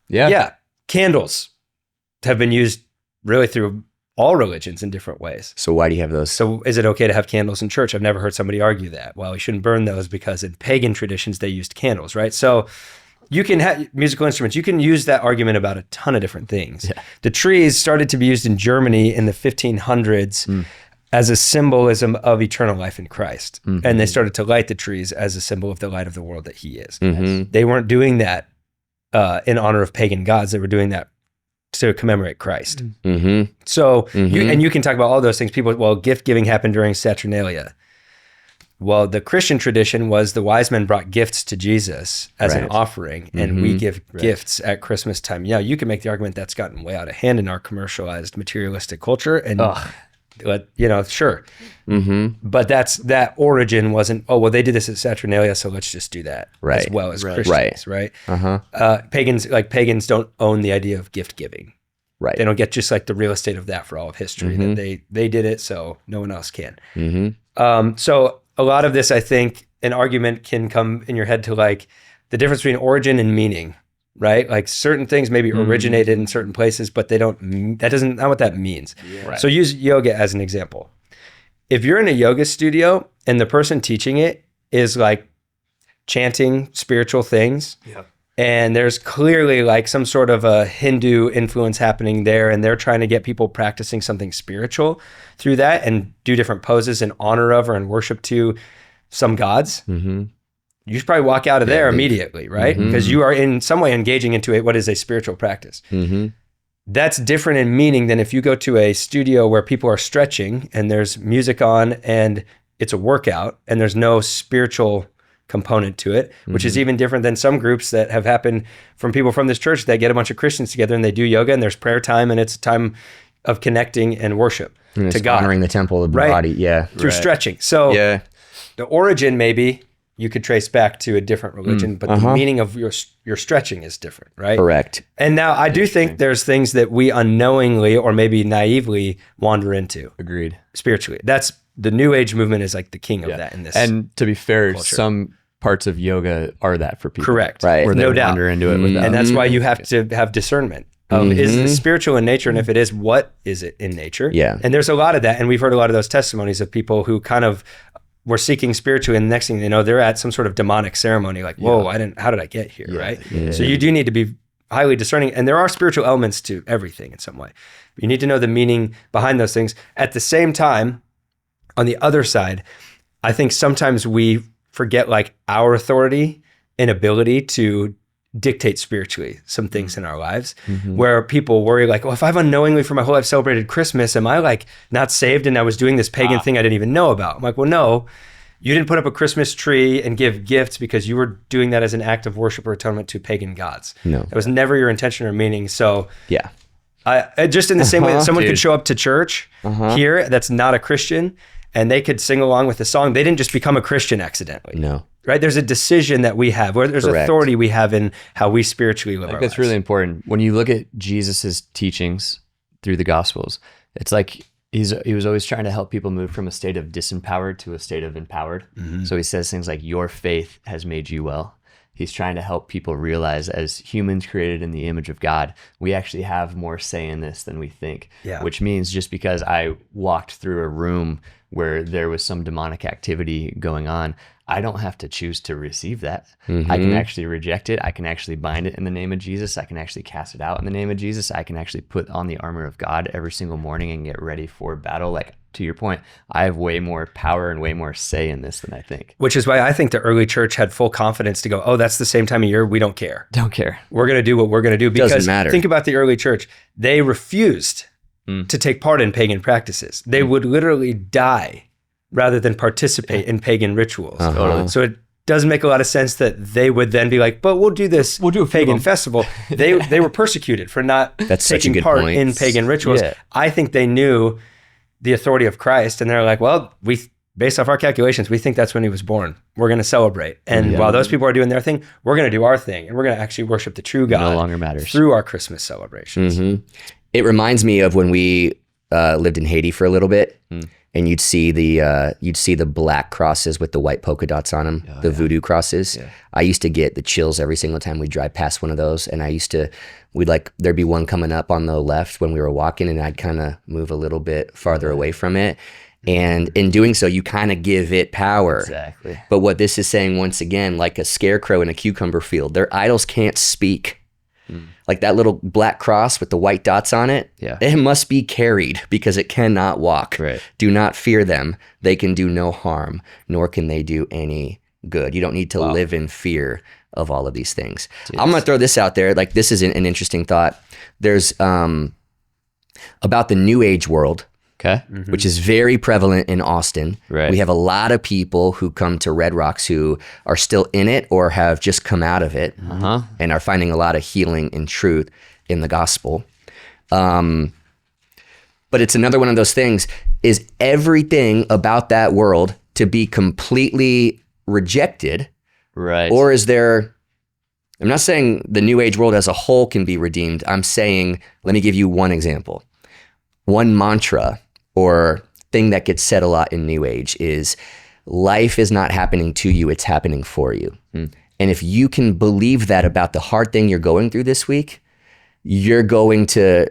S2: Yeah.
S1: Yeah. Candles have been used really through all religions in different ways.
S3: So why do you have those?
S1: So is it okay to have candles in church? I've never heard somebody argue that. Well, we shouldn't burn those because in pagan traditions, they used candles, right? So you can have musical instruments. You can use that argument about a ton of different things. Yeah. The trees started to be used in Germany in the 1500s as a symbolism of eternal life in Christ. And they started to light the trees as a symbol of the light of the world that he is. They weren't doing that in honor of pagan gods. They were doing that to commemorate Christ. So, you can talk about all those things. Gift giving happened during Saturnalia. Well, the Christian tradition was the wise men brought gifts to Jesus as an offering, and we give gifts at Christmas time. Yeah, you can make the argument that's gotten way out of hand in our commercialized, materialistic culture, and sure. But that origin wasn't, they did this at Saturnalia, so let's just do that as well as Christians, right? Pagans don't own the idea of gift giving. Right. They don't get just like the real estate of that for all of history. That they did it, so no one else can. So a lot of this, I think, an argument can come in your head to like the difference between origin and meaning, right? Like certain things maybe originated in certain places, but not what that means. Yeah. Right. So use yoga as an example. If you're in a yoga studio and the person teaching it is like chanting spiritual things, And there's clearly like some sort of a Hindu influence happening there, and they're trying to get people practicing something spiritual through that and do different poses in honor of or in worship to some gods.
S3: Mm-hmm.
S1: You should probably walk out of there immediately, right? Because you are in some way engaging into what is a spiritual practice.
S3: Mm-hmm.
S1: That's different in meaning than if you go to a studio where people are stretching and there's music on and it's a workout and there's no spiritual component to it, which is even different than some groups that have happened from people from this church that get a bunch of Christians together and they do yoga and there's prayer time and it's a time of connecting and worship
S3: And
S1: to
S3: it's
S1: God.
S3: honoring the temple of the body. Yeah.
S1: Through stretching. So
S3: Yeah.
S1: the origin maybe you could trace back to a different religion, but the meaning of your stretching is different, right?
S3: Correct.
S1: And now I do think there's things that we unknowingly or maybe naively wander into
S2: Agreed.
S1: spiritually. That's the New Age movement is like the king of that in this.
S2: And to be fair,
S1: culture.
S2: some parts of yoga are that for people.
S1: Correct.
S3: Right.
S2: Where they
S1: No doubt.
S2: wander into it without.
S1: And that's why you have to have discernment of is it spiritual in nature? And if it is, what is it in nature?
S3: Yeah.
S1: And there's a lot of that. And we've heard a lot of those testimonies of people who kind of were seeking spiritually, and the next thing they know, they're at some sort of demonic ceremony, like, whoa, how did I get here, right?
S3: Yeah.
S1: So you do need to be highly discerning, and there are spiritual elements to everything in some way. But you need to know the meaning behind those things. At the same time, on the other side, I think sometimes we forget like our authority and ability to dictate spiritually some things in our lives, where people worry like, well, if I've unknowingly for my whole life celebrated Christmas, am I like not saved and I was doing this pagan thing I didn't even know about? I'm like, well, no, you didn't put up a Christmas tree and give gifts because you were doing that as an act of worship or atonement to pagan gods.
S3: No.
S1: That was never your intention or meaning. So
S3: Yeah.
S1: I just in the same way that someone could show up to church here that's not a Christian and they could sing along with the song, they didn't just become a Christian accidentally.
S3: No.
S1: Right? There's a decision that we have, where there's
S3: Correct.
S1: authority we have in how we spiritually live
S2: I
S1: our
S2: think that's
S1: lives.
S2: really important. When you look at Jesus's teachings through the Gospels, it's like he was always trying to help people move from a state of disempowered to a state of empowered. So he says things like, your faith has made you well. He's trying to help people realize, as humans created in the image of God, we actually have more say in this than we think.
S1: Yeah.
S2: Which means just because I walked through a room where there was some demonic activity going on, I don't have to choose to receive that. I can actually reject it. I can actually bind it in the name of Jesus. I can actually cast it out in the name of Jesus. I can actually put on the armor of God every single morning and get ready for battle. Like, to your point, I have way more power and way more say in this than I think.
S1: Which is why I think the early church had full confidence to go, oh, that's the same time of year. We don't care.
S2: Don't care.
S1: We're going to do what we're going to do. Because
S3: Doesn't matter.
S1: think about the early church. They refused to take part in pagan practices. They would literally die rather than participate in pagan rituals. So it doesn't make a lot of sense that they would then be like, but we'll do this
S2: We'll do a few
S1: pagan
S2: of them.
S1: festival. They were persecuted for not
S3: That's such a
S1: taking
S3: good
S1: part
S3: point.
S1: in pagan rituals.
S2: Yeah.
S1: I think they knew the authority of Christ, and they're like, well, based off our calculations, we think that's when he was born. We're going to celebrate. And while those people are doing their thing, we're going to do our thing, and we're going to actually worship the true God
S2: No longer matters.
S1: through our Christmas celebrations.
S3: It reminds me of when we lived in Haiti for a little bit, and you'd see the black crosses with the white polka dots on them, the voodoo crosses. I used to get the chills every single time we'd drive past one of those, and there'd be one coming up on the left when we were walking, and I'd kind of move a little bit farther away from it. And in doing so, you kind of give it power.
S2: Exactly.
S3: But what this is saying, once again, like a scarecrow in a cucumber field, their idols can't speak. Like that little black cross with the white dots on it, it must be carried because it cannot walk.
S2: Right.
S3: Do not fear them. They can do no harm, nor can they do any good. You don't need to live in fear of all of these things. I'm going to throw this out there. Like, this is an interesting thought. There's about the New Age world,
S2: Okay.
S3: which is very prevalent in Austin.
S2: Right.
S3: We have a lot of people who come to Red Rocks who are still in it or have just come out of it and are finding a lot of healing and truth in the gospel. But it's another one of those things. Is everything about that world to be completely rejected?
S2: Right.
S3: Or is there... I'm not saying the New Age world as a whole can be redeemed. I'm saying, let me give you one example. One mantra or thing that gets said a lot in New Age is, life is not happening to you, it's happening for you. And if you can believe that about the hard thing you're going through this week, you're going to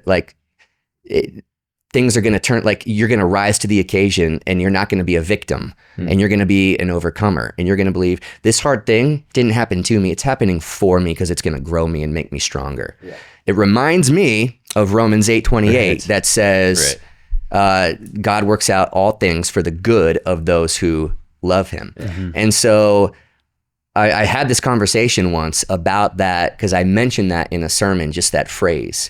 S3: things are going to turn, like you're going to rise to the occasion and you're not going to be a victim and you're going to be an overcomer and you're going to believe this hard thing didn't happen to me. It's happening for me because it's going to grow me and make me stronger. Yeah. It reminds me of Romans 8:28 that says, God works out all things for the good of those who love him. And so I had this conversation once about that because I mentioned that in a sermon, just that phrase.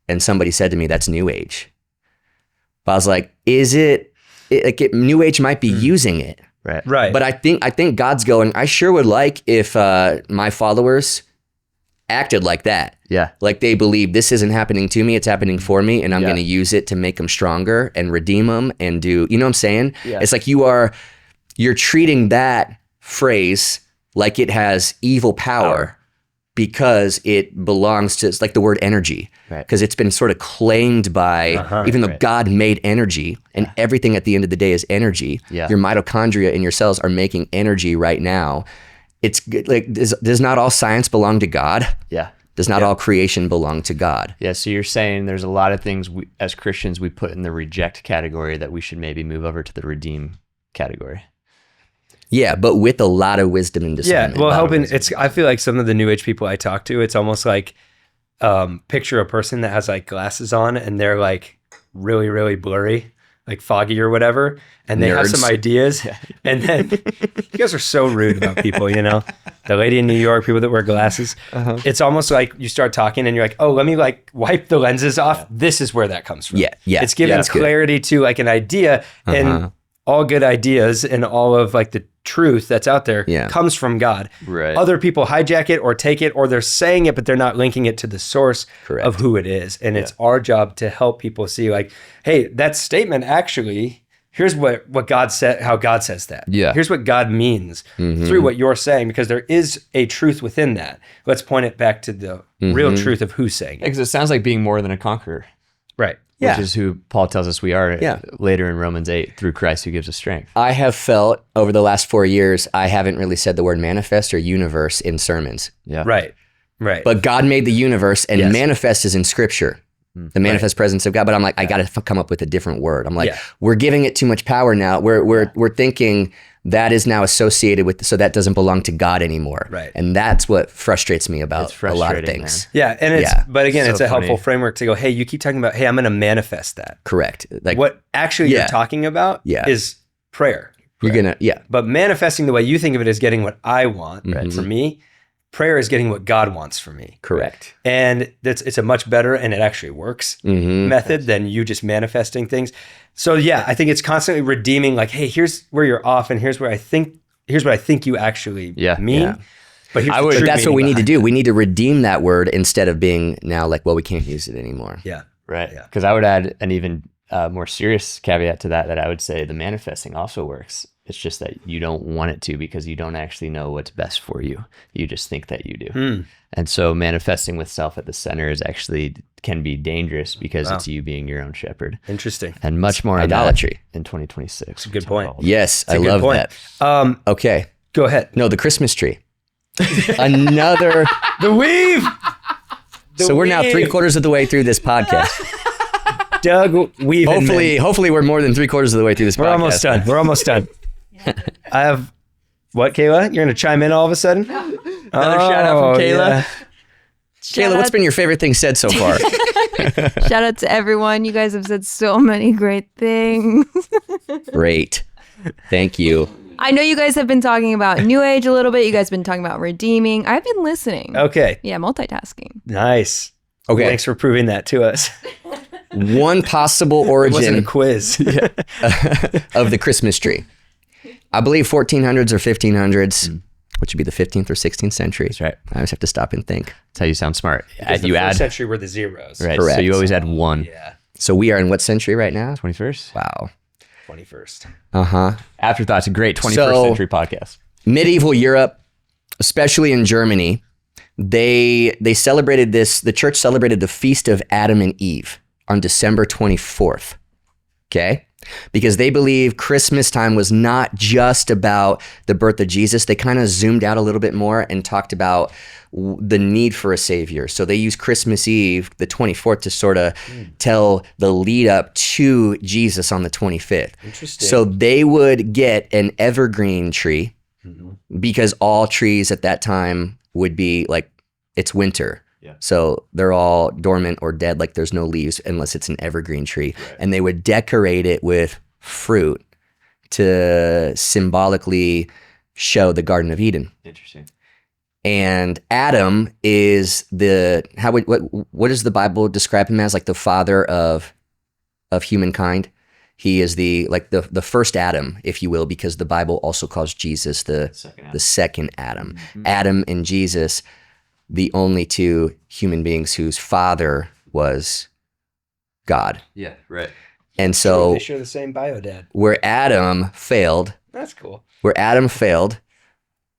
S3: And somebody said to me, that's New Age. But I was like, New Age might be using it.
S1: Right.
S3: But I think God's going, I sure would like if my followers acted like that.
S2: Yeah.
S3: Like they believe this isn't happening to me, it's happening for me, and I'm going to use it to make them stronger and redeem them and do, you know what I'm saying? Yeah. It's like you're treating that phrase like it has evil power because it belongs to, it's like the word energy, because it's been sort of claimed by, even though God made energy and everything at the end of the day is energy, your mitochondria in your cells are making energy right now. It's like, does not all science belong to God?
S2: Yeah.
S3: Does not all creation belong to God?
S2: Yeah, so you're saying there's a lot of things as Christians we put in the reject category that we should maybe move over to the redeem category.
S3: Yeah, but with a lot of wisdom and discernment.
S1: Yeah, well, I feel like some of the New Age people I talk to, it's almost like picture a person that has like glasses on and they're like really, really blurry, like foggy or whatever, and they have some ideas, and then you guys are so rude about people, you know, the lady in New York, people that wear glasses. It's almost like you start talking and you're like, oh, let me like wipe the lenses off. This is where that comes from.
S3: Yeah.
S1: It's giving clarity to like an idea, and all good ideas and all of like the truth that's out there comes from God.
S2: Right.
S1: Other people hijack it or take it, or they're saying it, but they're not linking it to the source of who it is. And it's our job to help people see like, hey, that statement actually, here's what God said, how God says that.
S2: Yeah.
S1: Here's what God means through what you're saying, because there is a truth within that. Let's point it back to the real truth of who's saying it.
S2: Because it sounds like being more than a conqueror.
S1: Right.
S2: Which is who Paul tells us we are later in Romans 8, through Christ who gives us strength.
S3: I have felt over the last 4 years, I haven't really said the word manifest or universe in sermons.
S2: Yeah.
S1: Right.
S3: But God made the universe, and manifest is in scripture. The manifest presence of God. But I'm like, I got to come up with a different word. I'm like, we're giving it too much power now. We're thinking that is now associated with, so that doesn't belong to God anymore.
S1: Right.
S3: And that's what frustrates me about a lot of things.
S2: Man.
S1: Yeah. And but again, it's a helpful framework to go, hey, you keep talking about, hey, I'm going to manifest that.
S3: Correct. Like
S1: what actually you're talking about is prayer.
S3: You're going to,
S1: But manifesting the way you think of it is getting what I want for me. Prayer is getting what God wants for me.
S3: Correct.
S1: And it's a much better, and it actually works, method than you just manifesting things. So yeah, I think it's constantly redeeming, like, hey, here's where you're off, and here's what I think you actually mean.
S3: Yeah.
S1: But
S3: that's what we need to do. We need to redeem that word instead of being now like, well, we can't use it anymore.
S1: Yeah.
S2: Right. Because I would add an even more serious caveat to that I would say the manifesting also works. It's just that you don't want it to, because you don't actually know what's best for you. You just think that you do. And so manifesting with self at the center can be dangerous because it's you being your own shepherd.
S1: Interesting.
S2: And much more
S3: idolatry
S2: in 2026.
S1: It's a good point.
S3: Yes, I love that. Okay.
S1: Go ahead.
S3: No, the Christmas tree. Another.
S1: The weave.
S3: So we're now 3/4 of the way through this podcast.
S1: Doug Wekenman.
S3: Hopefully we're more than 3/4 of the way through this podcast.
S1: We're almost done. I have what, Kayla? You're going to chime in all of a sudden?
S2: Another shout out from Kayla.
S1: Yeah.
S3: Kayla, what's been your favorite thing said so far?
S4: Shout out to everyone. You guys have said so many great things.
S3: Great. Thank you.
S4: I know you guys have been talking about New Age a little bit. You guys have been talking about redeeming. I've been listening.
S1: Okay.
S4: Yeah, multitasking.
S1: Nice.
S3: Okay.
S1: Thanks for proving that to us.
S3: One possible
S1: It wasn't
S3: origin
S1: a quiz.
S3: of the Christmas tree. I believe 1400s or 1500s, which would be the 15th or 16th century.
S2: That's right.
S3: I always have to stop and think.
S2: That's how you sound smart.
S1: The first century were the zeros.
S2: Right.
S3: Correct.
S2: So you always add one.
S1: Yeah.
S3: So we are in what century right now?
S2: 21st.
S3: Wow.
S1: 21st.
S2: Afterthoughts, a great 21st century podcast.
S3: Medieval Europe, especially in Germany, they celebrated this. The church celebrated the feast of Adam and Eve on December 24th. Okay. because they believe Christmas time was not just about the birth of Jesus. They kind of zoomed out a little bit more and talked about the need for a savior. So they use Christmas Eve, the 24th, to sort of tell the lead up to Jesus on the 25th.
S1: Interesting.
S3: So they would get an evergreen tree because all trees at that time would be like, it's winter.
S2: Yeah.
S3: So they're all dormant or dead, like there's no leaves unless it's an evergreen tree.
S2: Right.
S3: And they would decorate it with fruit to symbolically show the Garden of Eden.
S2: Interesting.
S3: And Adam is what does the Bible describe him as? Like the father of humankind. He is the first Adam, if you will, because the Bible also calls Jesus the second Adam.
S2: Mm-hmm.
S3: Adam and Jesus, the only two human beings whose father was God.
S2: Yeah, right.
S3: And so
S1: They share the same bio, Dad.
S3: where Adam failed,
S1: That's cool.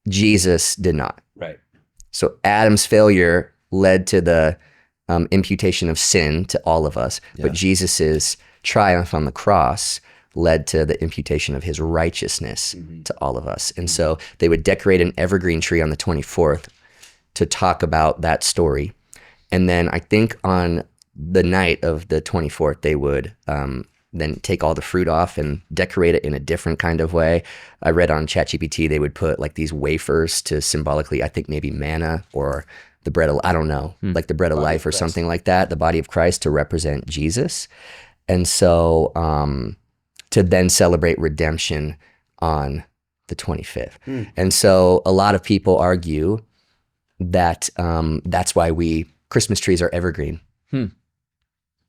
S3: Jesus did not.
S1: Right.
S3: So Adam's failure led to the imputation of sin to all of us, but Jesus's triumph on the cross led to the imputation of his righteousness to all of us. And so they would decorate an evergreen tree on the 24th to talk about that story. And then I think on the night of the 24th, they would then take all the fruit off and decorate it in a different kind of way. I read on ChatGPT, they would put like these wafers to symbolically, I think maybe manna or the bread of, I don't know, like the bread of life or something like that, the body of Christ to represent Jesus. And so to then celebrate redemption on the 25th. And so a lot of people argue that that's why Christmas trees are evergreen.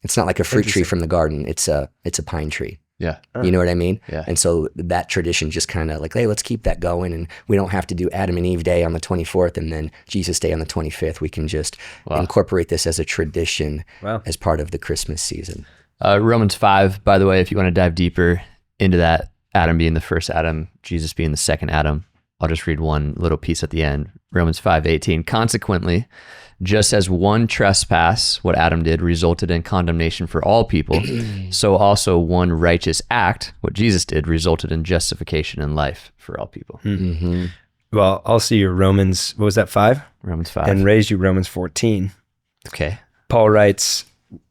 S3: It's not like a fruit tree from the garden. It's a pine tree.
S2: Yeah.
S3: You know what I mean?
S2: Yeah.
S3: And so that tradition just kind of like, hey, let's keep that going. And we don't have to do Adam and Eve Day on the 24th and then Jesus Day on the 25th. We can just incorporate this as a tradition as part of the Christmas season.
S2: Romans 5, by the way, if you want to dive deeper into that, Adam being the first Adam, Jesus being the second Adam, I'll just read one little piece at the end. Romans 5:18. Consequently, just as one trespass, what Adam did, resulted in condemnation for all people, so also one righteous act, what Jesus did, resulted in justification and life for all people.
S3: Mm-hmm.
S1: Well, I'll see you Romans, what was that, 5?
S2: Romans 5.
S1: And raise you Romans 14.
S2: Okay.
S1: Paul writes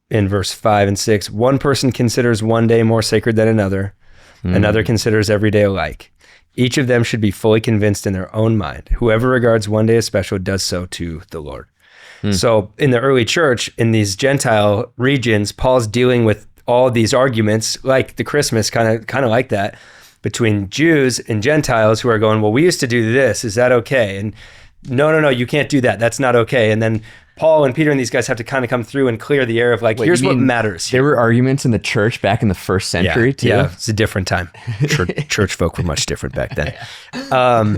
S1: in verse 5 and 6, one person considers one day more sacred than another. Another considers every day alike. Each of them should be fully convinced in their own mind. Whoever regards one day as special does so to the Lord. So in the early church, in these Gentile regions, Paul's dealing with all these arguments, like the Christmas, kind of like that, between Jews and Gentiles who are going, well, we used to do this. Is that okay? And no, you can't do that. That's not okay. And then Paul and Peter and these guys have to kind of come through and clear the air of like, here's what matters.
S2: There were arguments in the church back in the first century too?
S1: Yeah, it's a different time. Church folk were much different back then.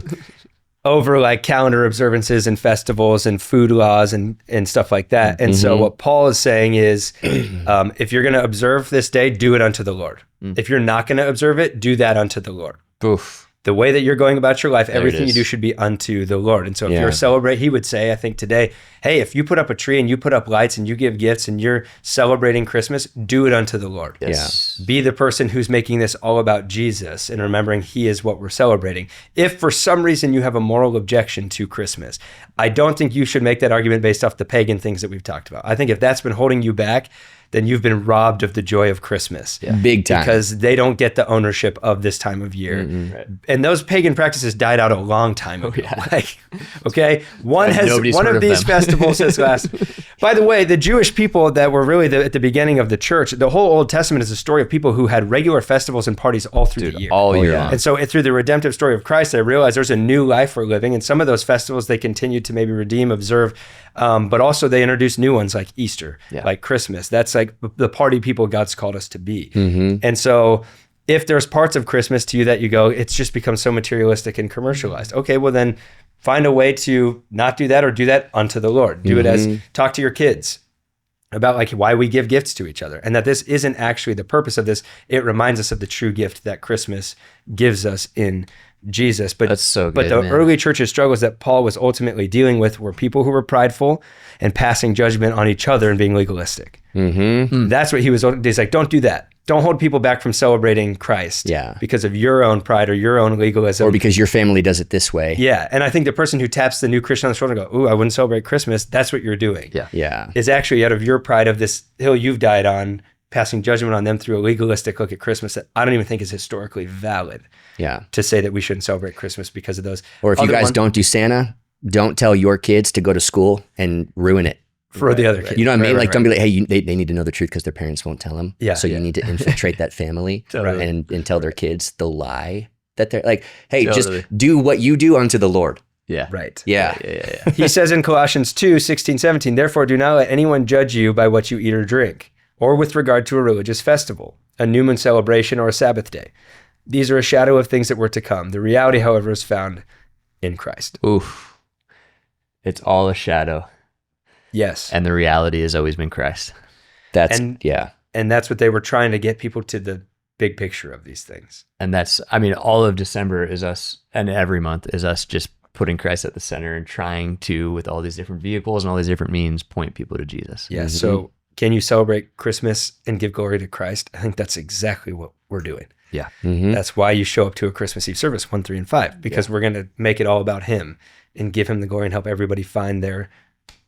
S1: Over like calendar observances and festivals and food laws and stuff like that. And so what Paul is saying is, if you're going to observe this day, do it unto the Lord. If you're not going to observe it, do that unto the Lord.
S2: Oof.
S1: The way that you're going about your life, everything you do should be unto the Lord. And so if you're celebrating, he would say, I think today, hey, if you put up a tree and you put up lights and you give gifts and you're celebrating Christmas, do it unto the Lord.
S2: Yes.
S1: Be the person who's making this all about Jesus and remembering he is what we're celebrating. If for some reason you have a moral objection to Christmas, I don't think you should make that argument based off the pagan things that we've talked about. I think if that's been holding you back, then you've been robbed of the joy of Christmas.
S3: Yeah. Big time.
S1: Because they don't get the ownership of this time of year. Right. And those pagan practices died out a long time ago. Okay? One of these festivals has lasted. By the way, the Jewish people that were really at the beginning of the church, the whole Old Testament is a story of people who had regular festivals and parties all through the year.
S2: All year long.
S1: And so through the redemptive story of Christ, they realized there's a new life we're living. And some of those festivals they continued to maybe redeem, observe, but also they introduced new ones like Easter, like Christmas. That's like the party people God's called us to be. And so if there's parts of Christmas to you that you go, it's just become so materialistic and commercialized. Okay, well then find a way to not do that or do that unto the Lord. Do it as talk to your kids about like why we give gifts to each other and that this isn't actually the purpose of this. It reminds us of the true gift that Christmas gives us in Jesus. But
S2: that's so good,
S1: but the
S2: man.
S1: early church's struggles that Paul was ultimately dealing with were people who were prideful and passing judgment on each other and being legalistic. That's what he's like, don't do that. don't hold people back from celebrating Christ because of your own pride or your own legalism.
S3: Or because your family does it this way.
S1: Yeah. And I think the person who taps the new Christian on the shoulder and go, ooh, I wouldn't celebrate Christmas. That's what you're doing.
S3: Yeah.
S1: Is actually out of your pride of this hill you've died on, passing judgment on them through a legalistic look at Christmas that I don't even think is historically valid.
S3: Yeah.
S1: To say that we shouldn't celebrate Christmas because of those.
S3: Or if you guys don't do Santa, don't tell your kids to go to school and ruin it.
S1: For the other kids.
S3: You know what I mean? Like, don't be like, hey, they need to know the truth because their parents won't tell them.
S1: Yeah.
S3: So you need to infiltrate that family and tell their kids the lie that they're like, hey, just do what you do unto the Lord.
S2: Yeah.
S1: Right.
S3: Yeah.
S1: He says in Colossians 2, 16, 17, therefore do not let anyone judge you by what you eat or drink, or with regard to a religious festival, a new moon celebration, or a Sabbath day. These are a shadow of things that were to come. The reality, however, is found in Christ.
S2: Oof. It's all a shadow.
S1: Yes.
S2: And the reality has always been Christ.
S1: And that's what they were trying to get people to, the big picture of these things.
S2: And that's, I mean, all of December is us, and every month is us just putting Christ at the center and trying to, with all these different vehicles and all these different means, point people to Jesus.
S1: Yeah. So can you celebrate Christmas and give glory to Christ? I think that's exactly what we're doing.
S2: Yeah.
S1: That's why you show up to a Christmas Eve service, 1, 3, and 5, because we're going to make it all about him and give him the glory and help everybody find their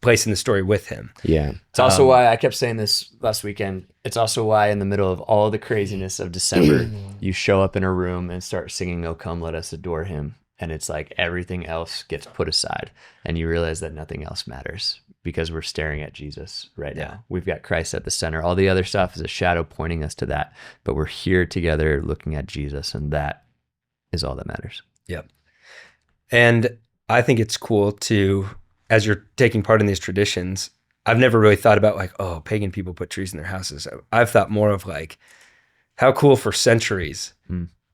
S1: place in the story with him.
S3: Yeah.
S2: It's also why I kept saying this last weekend. It's also why in the middle of all the craziness of December, you show up in a room and start singing, "Oh, come, let us adore him." And it's like everything else gets put aside and you realize that nothing else matters because we're staring at Jesus right now. We've got Christ at the center. All the other stuff is a shadow pointing us to that, but we're here together looking at Jesus, and that is all that matters.
S1: Yep. And I think it's cool to, as you're taking part in these traditions, I've never really thought about like, oh, pagan people put trees in their houses. I've thought more of like, how cool for centuries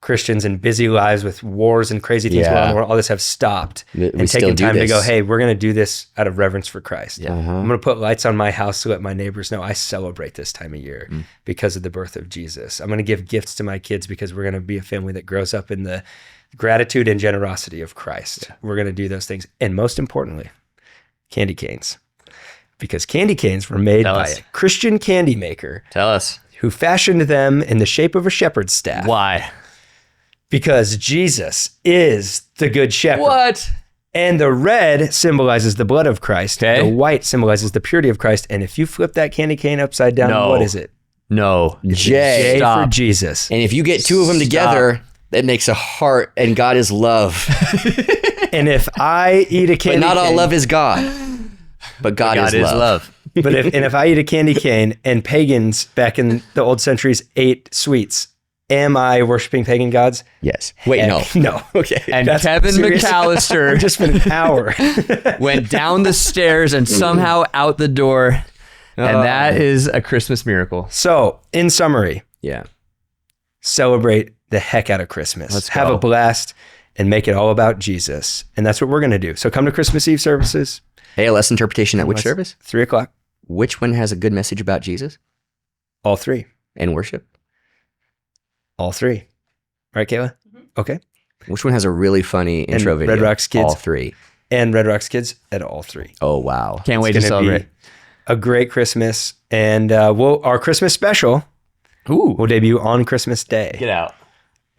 S1: Christians in busy lives with wars and crazy things going on, where all this have stopped and taken time to go, hey, we're going to do this out of reverence for Christ. I'm going to put lights on my house to let my neighbors know I celebrate this time of year because of the birth of Jesus. I'm going to give gifts to my kids because we're going to be a family that grows up in the gratitude and generosity of Christ. We're going to do those things. And most importantly, candy canes. Because candy canes were made by a Christian candy maker.
S2: Tell us.
S1: Who fashioned them in the shape of a shepherd's staff.
S2: Why?
S1: Because Jesus is the good shepherd.
S2: What?
S1: And the red symbolizes the blood of Christ. The white symbolizes the purity of Christ. And if you flip that candy cane upside down, what is it?
S2: No.
S3: J.
S1: For Jesus.
S3: And if you get two of them together, it makes a heart, and God is love.
S1: And if I eat a candy cane.
S3: But not all love is God. But God is love.
S1: But if I eat a candy cane and pagans back in the old centuries ate sweets, am I worshiping pagan gods?
S3: Yes. Wait, no.
S1: No. Okay.
S2: And Kevin McAllister
S1: We've just spent an hour.
S2: went down the stairs and somehow out the door. And that is a Christmas miracle.
S1: So, in summary,
S3: Yeah.
S1: celebrate the heck out of Christmas.
S2: Let's
S1: Have
S2: go.
S1: a blast and make it all about Jesus. And that's what we're going to do. So come to Christmas Eve services.
S3: ALS interpretation at which service?
S1: 3:00.
S3: Which one has a good message about Jesus
S1: All three.
S3: and worship?
S1: All three. Right, Kayla? Okay.
S3: Which one has a really funny intro
S1: And
S3: video?
S1: Red Rocks Kids.
S3: All three.
S1: And Red Rocks Kids at all three.
S3: Oh, wow.
S2: Can't wait to
S1: It's gonna
S2: celebrate.
S1: be a great Christmas. And our Christmas special will debut on Christmas Day.
S2: Get out.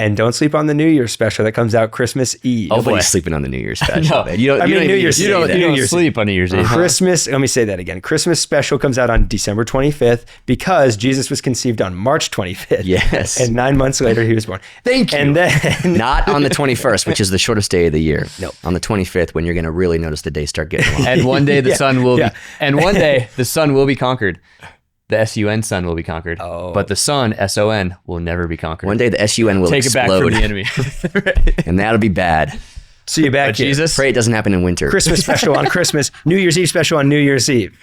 S1: And don't sleep on the New Year's special that comes out Christmas Eve.
S3: Nobody's sleeping on the New Year's special.
S2: No.
S3: Man. You don't,
S1: I
S3: you
S1: mean,
S3: don't
S1: New
S3: even
S1: Year's
S3: say
S1: Eve.
S3: that.
S1: New
S2: You don't
S1: Year's
S2: sleep on New Year's Eve.
S1: Christmas, let me say that again. Christmas special comes out on December 25th because Jesus was conceived on March 25th.
S3: Yes.
S1: And 9 months later, he was born.
S3: Thank you.
S1: And then,
S3: Not on the 21st, which is the shortest day of the year.
S1: No.
S3: On the 25th, when you're going to really notice the days start getting long.
S2: And one day the sun will
S1: yeah.
S2: be, and one day the sun will be conquered. The SUN sun will be conquered.
S1: Oh.
S2: But the sun, SON, will never be conquered.
S3: One day the SUN will
S2: Take it back
S3: explode,
S2: from the enemy.
S3: and that'll be bad.
S1: see you back
S2: But
S1: here.
S2: Jesus,
S3: Pray it doesn't happen in winter.
S1: Christmas special on Christmas. New Year's Eve special on New Year's Eve.